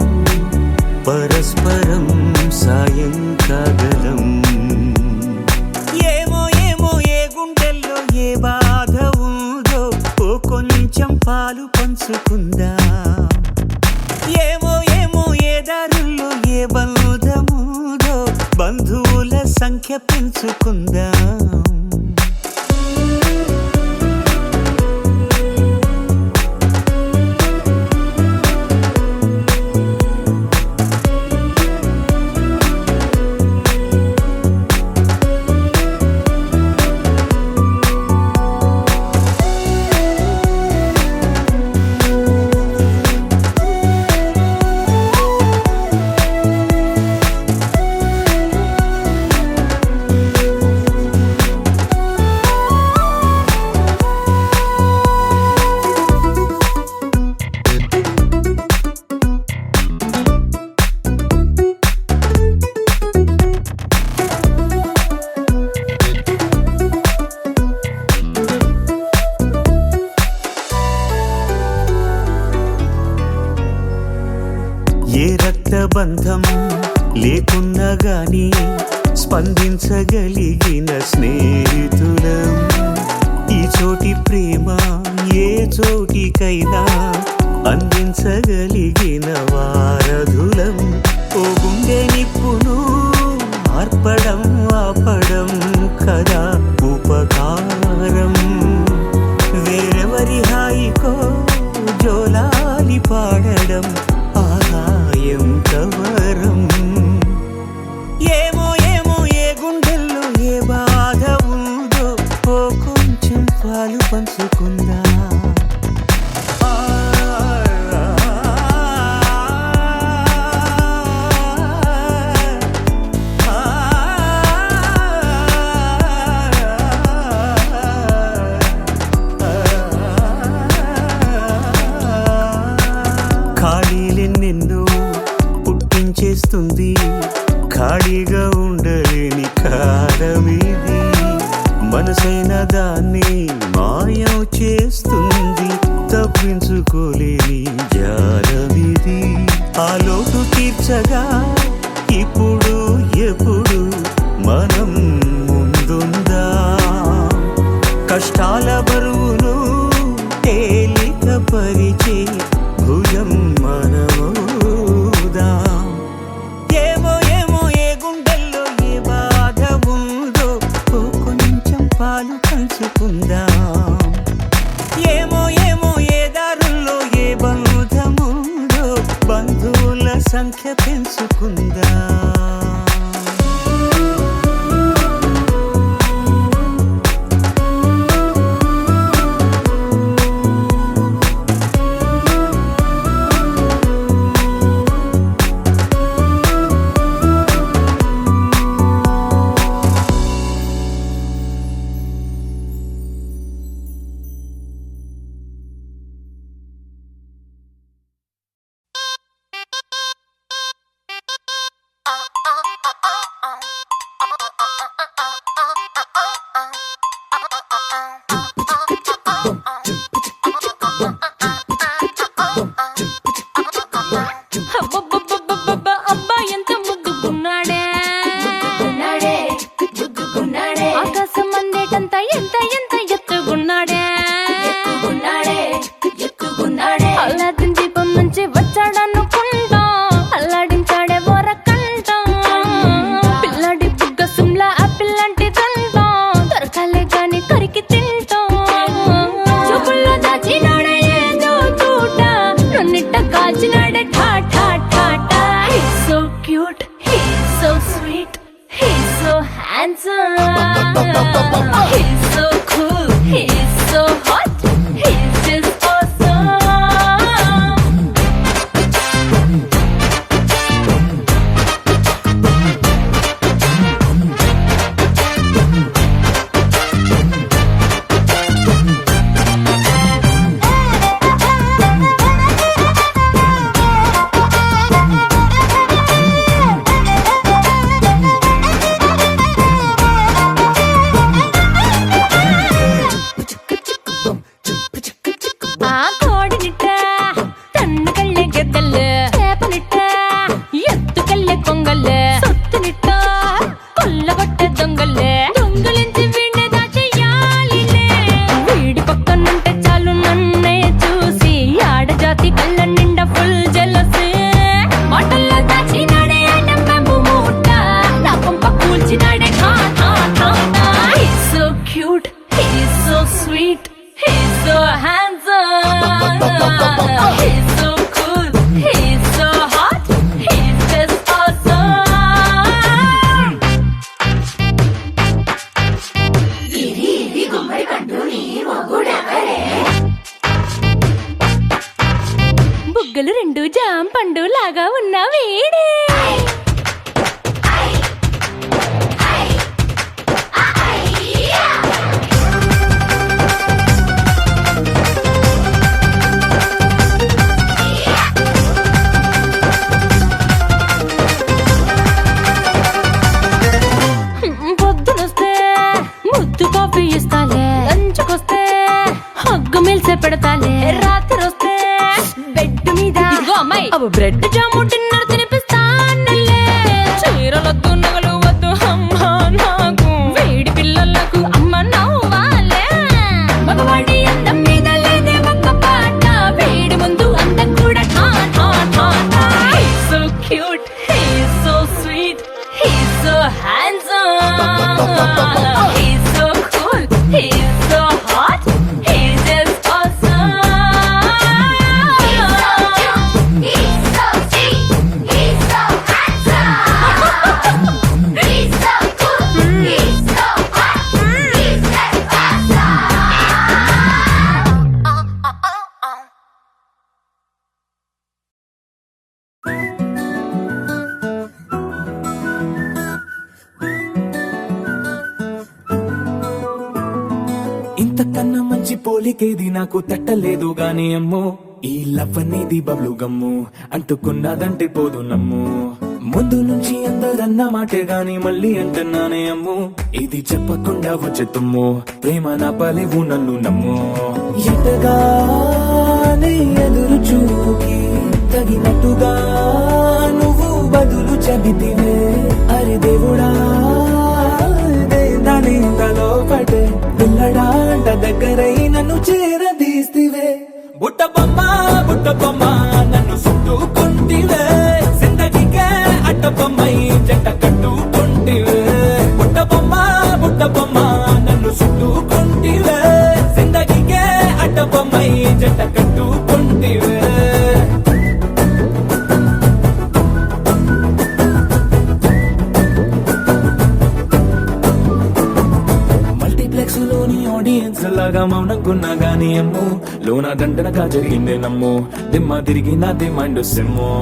పరస్పరం సాయం కాగలం ఏమో ఏమో ఏ గుండెల్లో ఏ బాధ ఉందో ఓ కొంచెం పాలు పంచుకుందాం సంఖ్య పెంచుకుందాం. ఏ రక్తబంధం లేకున్నా గాని స్పందించగలిగిన స్నేహితులం. ఈ చోటి ప్రేమ ఏ చోటికైనా అందించగలిగిన వారధులం. ఓ గుండె నిప్పును ఆర్పడం ఆపడం కదా ఉపకారం. వేరెవరి హాయికో జోలాలి పాడడం ఎంత వరం. ఏమో ఏమో ఏ గుండెల్లో ఏ బాధ ఉందో ఓ కొంచెం పాలు పంచుకుందా. ఖాళీలెన్నెన్నో పుట్టించేస్తుంది, ఖాళీగా ఉండలేని కాలమిది. మనసైన దాన్ని మాయం చేస్తుంది, తప్పించుకోలేని జాలమిది. ఆ లోటు తీర్చగా ఇప్పుడు ఎప్పుడు మనం ముందుందా. కష్టాల బరువును తేలిక పరిచే భుజం మనమోదా. ఏమో ఏమో ఏ గుండెల్లో ఏ బాధ ఉందో ఓ కొంచెం పాలు పంచుకుందాం. ఏమో ఏమో ఏ దారుల్లో ఏ బంధముందో బంధువుల సంఖ్య పెంచుకుందాం. He's so cool, he's so hot, he's just awesome. లాగా ఉన్న వేడే పొద్దునొస్తే ముద్దు కాఫీ ఇస్తాలే, లంచుకొస్తే హగ్గు మిల్సే పెడతాలే, రాత్రి వస్తే బెడ్ మీద ఇదిగో అమ్మాయి అవి బ్రెడ్ జాము డిన్నర్ తినిపిస్తానులే. చీరలొద్దు నగలు వద్దు అమ్మా నాకు, వేడి పిల్లలకు అమ్మ నవ్వాలే. మగవాడి అందం మీద లేదే ఒక్క పాట, వేడి ముందు అందం కూడా ఠా ఠా ఠా ఠా. He's so cute, he's so sweet, he's so handsome, he's so cool, he's so hot, he's just awesome. He's so sweet, he's so handsome, he's so cool, he's so hot, he's just awesome. ఇంతకన్నా మంచి పోలికేది నాకు తట్టలేదు గాని అమ్మో, ఈ love అనేది బబ్లు గమ్ము అంటుకున్నదంటే పోదు నమ్ము. ముందు నుంచి అందరన్న మాటే గాని మళ్ళీ అంటున్నానే అమ్ము, ఇది చెప్పకుండా వచ్చే తుమ్ము, ప్రేమ నా పలేవు నన్ను నమ్ము. ఎటగానే ఎదురు చూకి తగినట్టుగా నువ్వు బదులు చెబితివే, అరే దేవుడా దాని తలో పటే పిల్లడాంట దగ్గరై నన్ను చేరదీస్తివే. బుట్ట బొమ్మ నన్ను చుట్టుకుంటివే, జిందగీకే అట్ట బొమ్మై జంట కట్టుకుంటివే. బుట్ట బొమ్మ నన్ను చుట్టుకుంటివే, జిందగీకే అట్ట బొమ్మై జంట కట్టుకుంటివే. మల్టీప్లెక్స్ లోని ఆడియన్స్ లాగా మౌనంకున్నా గానీ అమ్ము, లోన దండనగా జరిగిందే నమ్ము, దిమ్మ తిరిగి నాదే మైండ్ సిమ్ము.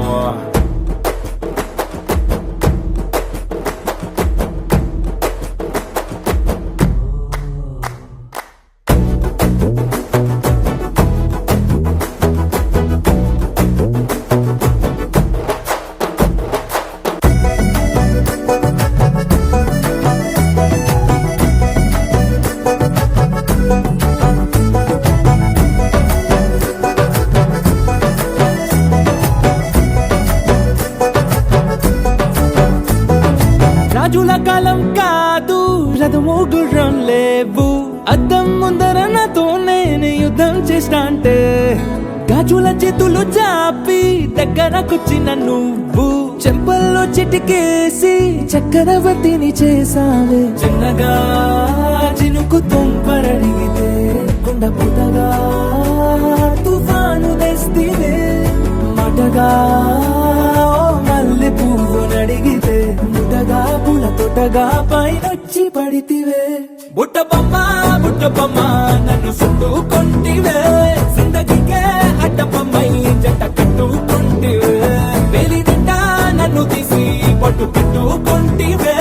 రాజుల కాలం కాదు, రథము గుర్రం లేవు, అద్దం ముందర నాతో నేను యుద్ధం చేస్తా అంటే, గాజుల చేతులు చాపి దగ్గరకొచ్చిన నువ్వు, చెంపల్లో చిటికేసి చక్రవర్తిని చేసావే. చిన్నగా చినుకు తుంపరడిగితే కుండ పుటగా తుఫాను తెస్తివే, మాటగా మల్లె పువ్వు నడిగితే ముటగా పుల తొటగా పైనొచ్చి పడితివే. బుట్ట బొమ్మ నన్ను చుట్టుకుంటివే, జిందగీకే అడ్డ బొమ్మై జంట కట్టుకుంటివే. వేలి నిండా నన్ను తీసి పట్టు పెట్టుకుంటివే,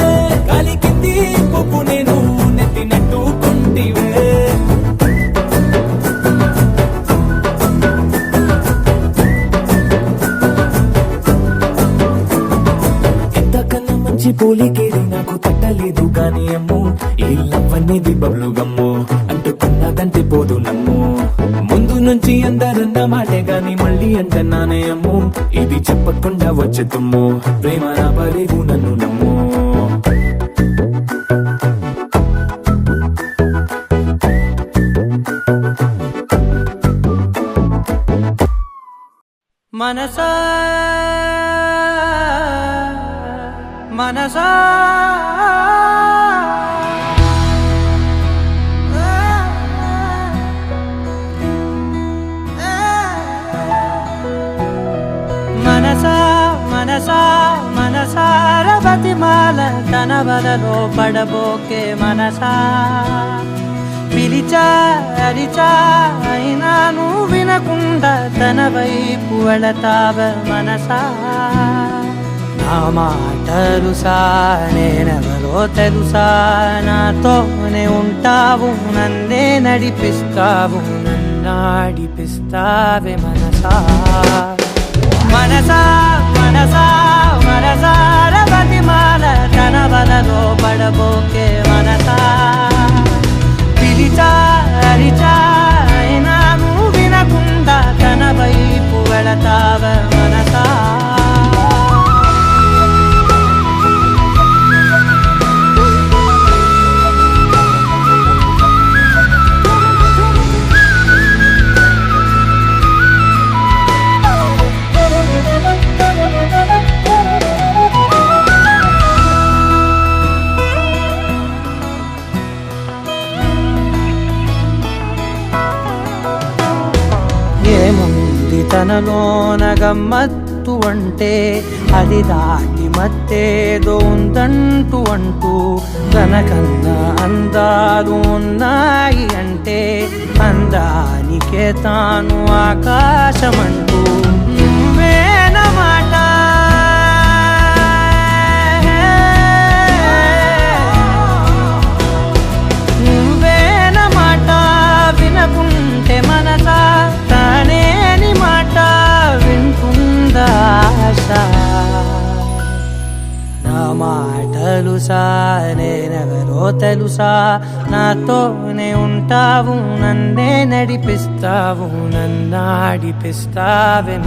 గాలి కింది పువ్వు నేను నెత్తినట్టుకుంటివే. ఎంతకన్నా మంచి పోలికేది నాకు తట్టలేదు గాని అమ్ము, ఈ లవ్ అనేది బబ్లు గమ్ము అంటుకున్నదంటే పోదు నమ్ము. ముందు నుంచి అందరన్న మాటే గాని మళ్ళీ అంటున్నానే అమ్ము, ఇది చెప్పకుండా వచ్చే తుమ్ము, ప్రేమ నా పలేవు నన్ను నమ్ము. మనసా మనసా మనసా మనసా మనసార బతిమాల తన బలలో పడబోకే మనసా, పిలిచా అరిచా అయినా నువ్వు వినకుండా తన వైపు వెళతావ మనసా నా మాటలుసా నేనెవరో తెలుసా నాతోనే ఉంటావు నన్నే నడిపిస్తావు నన్నాడిపిస్తావే మనసా మనసా మనసా మనసార బతిమాల తన వలలో పడబోకే మనసా పిలిచా అరిచా అయినా నువ్వు వినకుండా తన వైపు వెళతావ మనసా ఏముంది తనలోన గమ్మత్తు అంటే అది దాటి మత్తేదో ఉందంటూ అంటూ తనకన్నా అందాలు ఉన్నాయి అంటే అందానికే తాను ఆకాశమంటూ నువ్వేనమాట నువ్వేనమాట వినకుంటే మనసా తానేని మాట వింటుందా ఆశ నా మాటలుసా నేనెవరో తెలుసా నాతోనే ఉంటావు నన్నే నడిపిస్తావు నన్నాడిపిస్తావే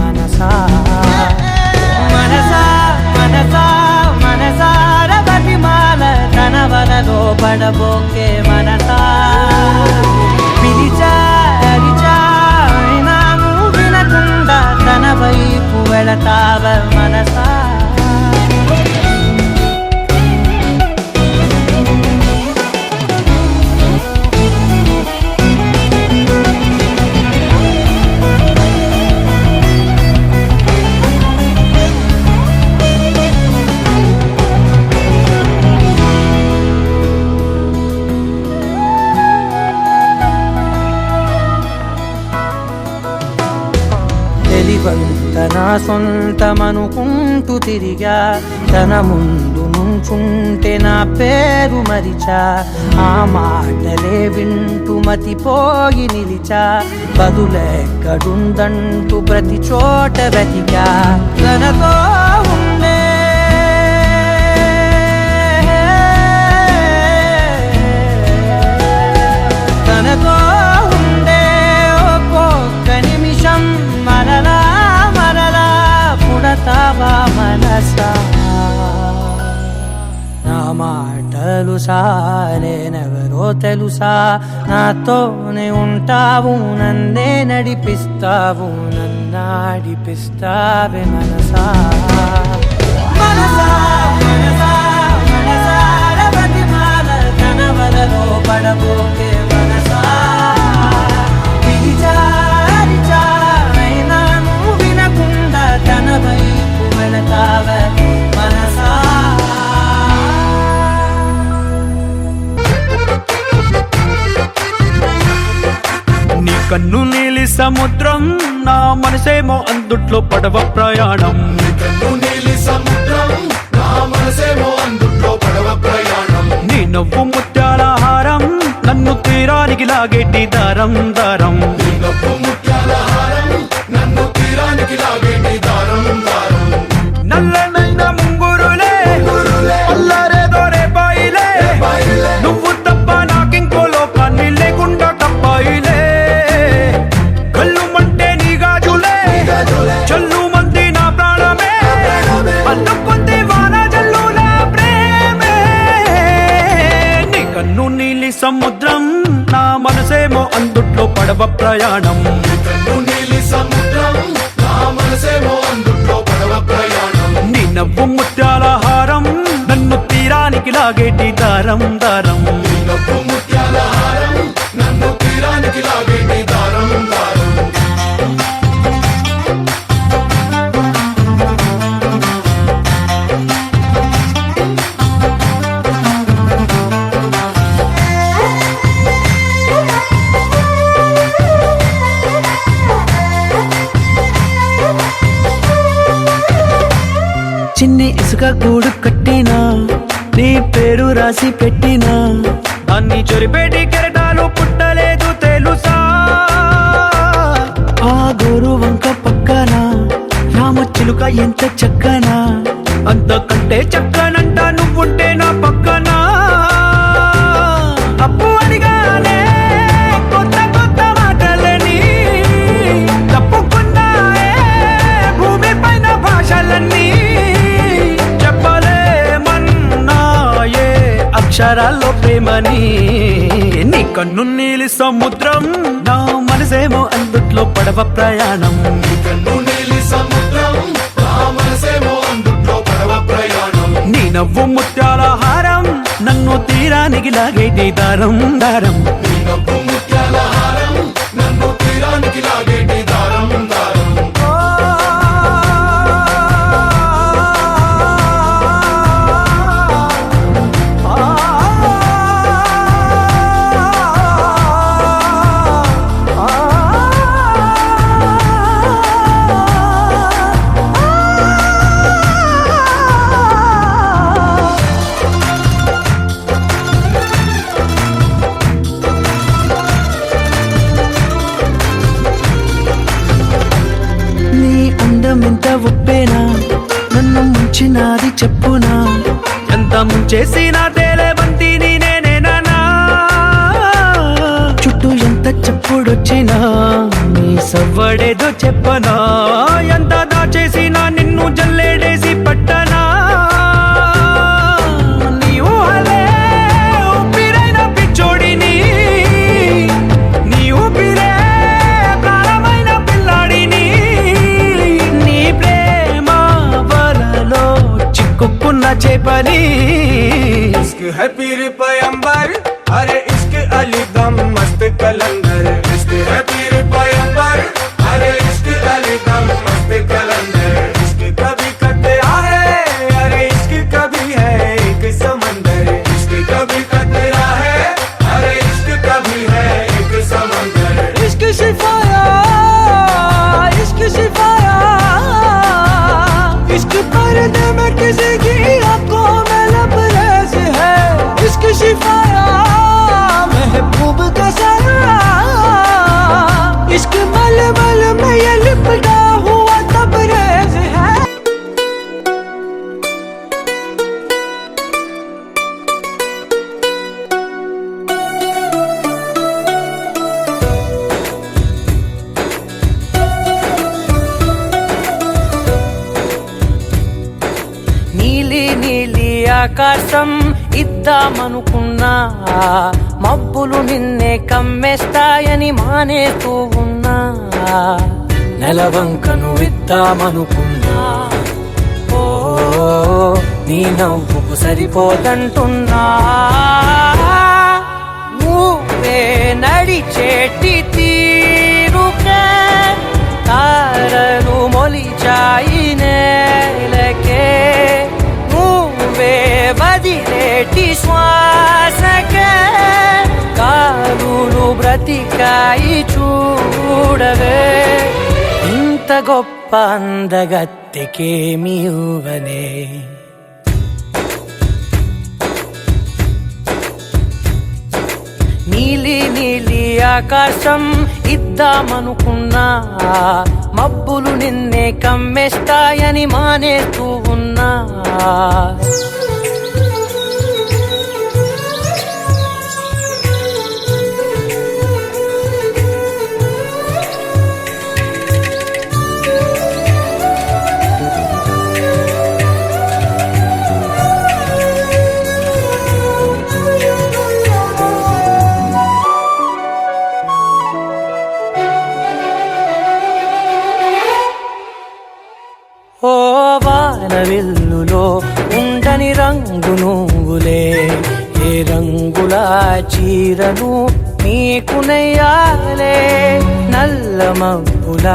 మనసా మనసా మనసా మనసార బతిమాల తన వలలో పడబోకే మనసా పిలిచా అరిచా అయినా నువ్వు వినకుండా తన వైపు వెళతావ మనసా తన సొంతమనుకుంటూ తిరిగా తన ముందు నుంచుంటే నా పేరు మరిచా ఆ మాటలే వింటూ మతిపోయి నిలిచా బదులెక్కడుందంటూ ప్రతి చోట వెతికా తనతో ఉండే తనతో ఉండే ఒక్కొక్క నిమిషం మరలా పుడతావా మనసా నా మాటలుసా నేనెవరో తెలుసా నాతోనే ఉంటావు నన్నే నడిపిస్తావు నన్నాడిపిస్తావే మనసా మనసా మనసా మనసార బతిమాల తన వలలో పడబోకే మనసా పిలిచా అరిచా అయినా నువ్వు వినకుండా తన వైపు వెళతావ మనసా నీ కన్ను నీలి సముద్రం నా మనసేమో అందుట్లో పడవ ప్రయాణం నీ నవ్వు ముత్యాల హారం నన్ను తీరానికి లాగేటి దారం దారం నల్లనైన ముంగురులే అల్లారేదో రేపాయిలే నువ్వు తప్ప నాకింకో లోకాన్ని లేకుండా తప్పాయిలే కళ్ళు మంటే నీ గాజులే చల్లు మంది నా ప్రాణమే అల్లుకుంది వాన జల్లుల ప్రేమే నీ కన్ను నీలి సముద్రం నా మనసేమో అందుట్లో పడవ ప్రయాణం నీ నవ్వు ముత్యాల హారం నన్ను తీరానికి లాగేటి దారం దారం చిన్ని ఇసుక గూడు కట్టినా నీ పేరు రాసి పెట్టినా దాన్ని చొరిపేటి కెరటాలు పుట్టలేదు తెలుసా ఆ గోరు వంక పక్కన రామచిలుక ఎంత చక్కనా అంతకంటే చక్కనంట నువ్వుంటే నా పక్కన అప్పు అడిగానే కొత్త కొత్త మాటలని తప్పుకున్నాయే భూమి పైన భాషలన్నీ చెప్పలేమన్నాయే అక్షరాల్లో ప్రేమని నీ కన్ను నీలి సముద్రం నా మనసేమో అందుట్లో పడవ ప్రయాణం నీ నవ్వు ముత్యాల హారం నన్ను తీరానికి లాగేటి దారం దారం ఎంత ఒప్పేనా నన్ను ముంచినాది చెప్పునా ఎంత ముంచేసినా తేలేవంతి నేనేనా చుట్టూ ఎంత చెప్పుడొచ్చినా నీ సవ్వడేదో చెప్పనా ఎంత దాచేసినా నిన్ను జల్లేడేసి పట్టనా నీ ఊహలే ఊపిరైన పిచ్చోడిని నీ ఊపిరే ప్రాణమైన పిల్లాడిని నీ ప్రేమ వలలో చిక్కుకున్న చేపని इश्क है पीर पैगंबर अरे इश्क अली दम मस्त कलंदर इश्क है पीर पैगंबर अरे इश्क अली दम मस्त कलंदर इश्क कभी कतरा है अरे इश्क कभी है एक समंदर इश्क कभी कतरा है अरे इश्क कभी है एक समंदर इश्क शिफाया इश्क शिफाया इश्क पर्दे में किसी की आंखों में लबरेज है इश्क शिफाया महबूब का सरा इश्क मलमल में ये लिपटा हुआ तबरेज है నీలి నీలి ఆకాశం ఇద్దామనుకున్నా మబ్బులు నిన్నే కమ్మేస్తాయని మానేస్తూ ఉన్నా నెలవంకను ఇద్దామనుకున్నా ఓ నీ నవ్వుకు సరిపోదంటున్నా నువ్వే నడిచేటి తీరుకే తారలు మొలిచాయి నేలకే నువ్వే వదిలేటి శ్వాసకే కాలులు బ్రతికాయి చూడవే ఇంత గొప్ప అందగత్తెకేమి ఇవ్వనే నీలి నీలి ఆకాశం ఇద్దామనుకున్నా మబ్బులు నిన్నే కమ్మేస్తాయని మానేస్తూ ఉన్నా ఓ వానవిల్లులో ఉండని రంగు నువ్వులే ఏ రంగుల చీరను నీకు నెయ్యాలే నల్ల మబ్బుల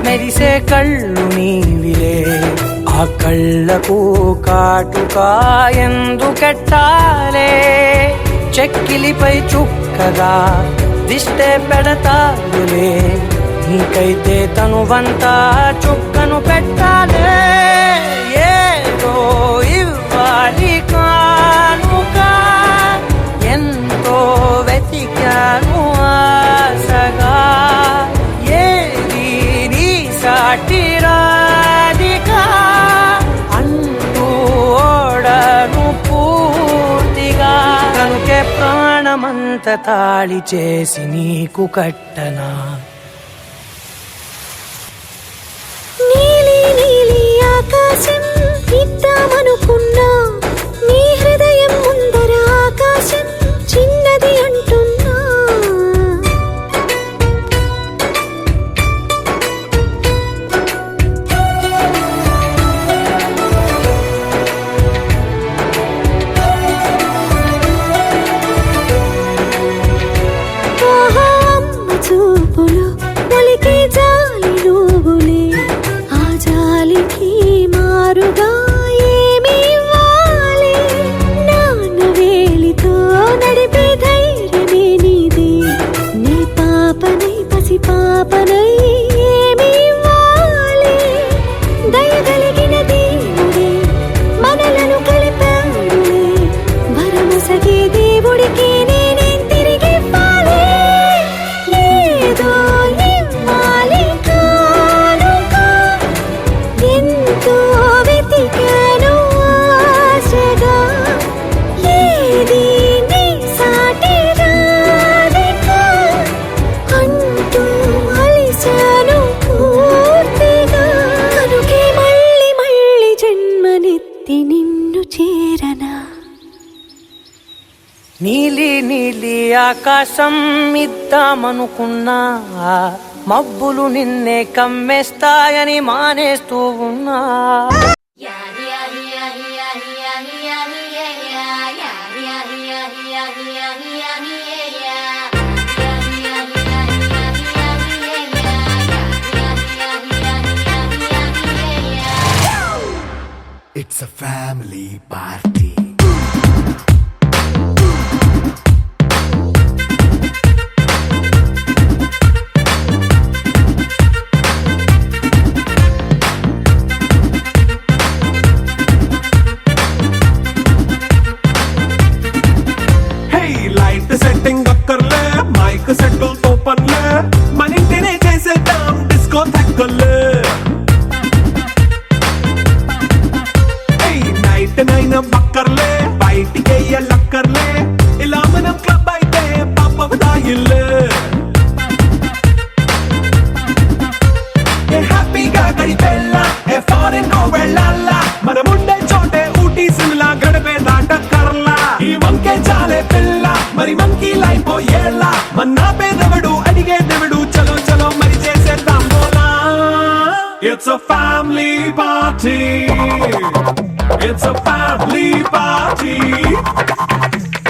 మెరిసే కళ్ళు నీవిలే ఆ కళ్ళకు కాటుకా ఎందుకెట్టాలే చెక్కిలిపై చుక్కగా దిష్టే పెడతాదులే నీకైతే తనువంతా చుక్కను పెట్టాలే ఏదో కొండంత తాళి చేసి నీకు కట్టనా నీలి నీలి ఆకాశం ఇద్దామనుకున్నా నీ హృదయం ముందర ఆకాశం చిన్నది అంటున్నా ఆహా, అమ్మ చూపులు మొలికే జాలి నువ్వులే ఆ జాలికి మారుగా ఏమి ఇవ్వాలి నాన్న వేలితో నడిపే ధైర్యమే నీదే నీ పాపనై పసి పాపనై ఏమి ఇవ్వాలి దయగలిగిన దేవుడే మనలను కలిపాడులే వరమసగే దేవుడికి నేనేం తిరిగి ఇవ్వాలి ఏదో ఇవ్వాలి కానుక ఎంతో వెతికాను ఆశగా ఏది నీ సాటి రాధిక అంటూ అలిశాను పూర్తిగా కనుకే మళ్ళీ మళ్ళీ జన్మనెత్తి నిన్ను చేరనా నీలి నీలి ఆకాశం ఇద్దామనుకున్నా మబ్బులు నిన్నే కమ్మేస్తాయని మానేస్తూ ఉన్నా It's a family party. Hey, light setting అక్కర్లే మైక్ సెట్టుల్ తో పనులే మన ఇంటినే చేసేద్దాం డిస్కో తక్కలే నైట్ నైన్ బక్కర్లే బయటికి వెళ్ళక్కర్లే ఇలా మనం క్లబ్ అయితే పాప దాయిల్లే హ్యాపీగా గడిపెళ్ళ ఏ ఫారెన్ కో వెళ్ళాల మన ఉండే చోటే ఊటీ సిమ్లా గడిపే దాటక్కర్లా ఈ వంకే చాలే పిల్ల మరి మంకీ లైఫ్ ఏళ్ళ మన్నా పేదవడు అడిగే దేవుడు చలో చలో మరి చేసేద్దాం బోలా it's a family party It's a family party.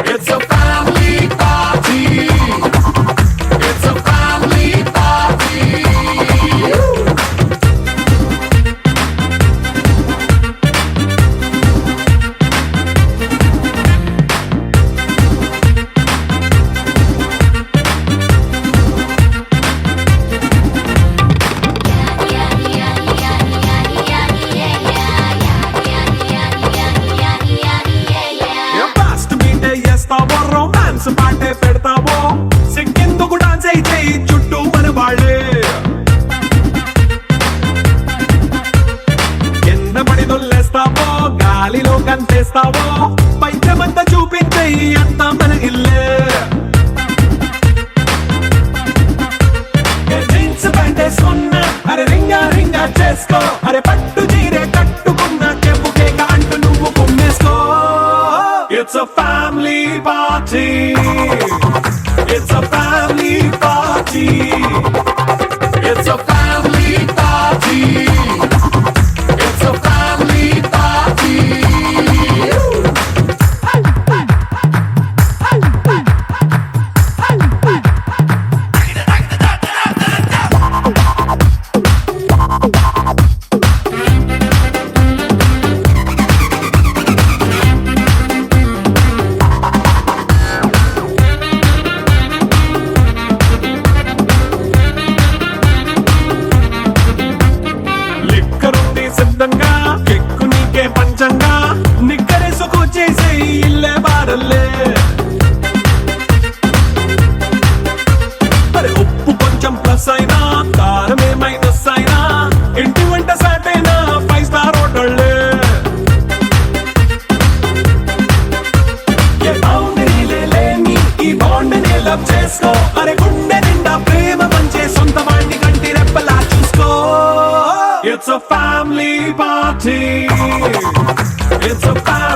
It's a family party. It's a family party. Romance పాటే పెడతావో సిగ్గెందుకు డాన్స్ అయి చేయి చుట్టూ మన వాళ్ళే కింద పడి దొల్లేస్తావో గాలిలో కంటేస్తావో పైచమంతా చూపించేయి అంతా మన ఇల్లే జీన్స్ ప్యాంట్ వేసుకున్నా అరే రింగా రింగా చేసుకో అరే పట్టు చీరే కట్టుకున్న చెప్పు కేక అంటూ నువ్వు కుమ్మేసుకో It's a family party. It's a family party. It's a family party. It's a family party. party. It's a party.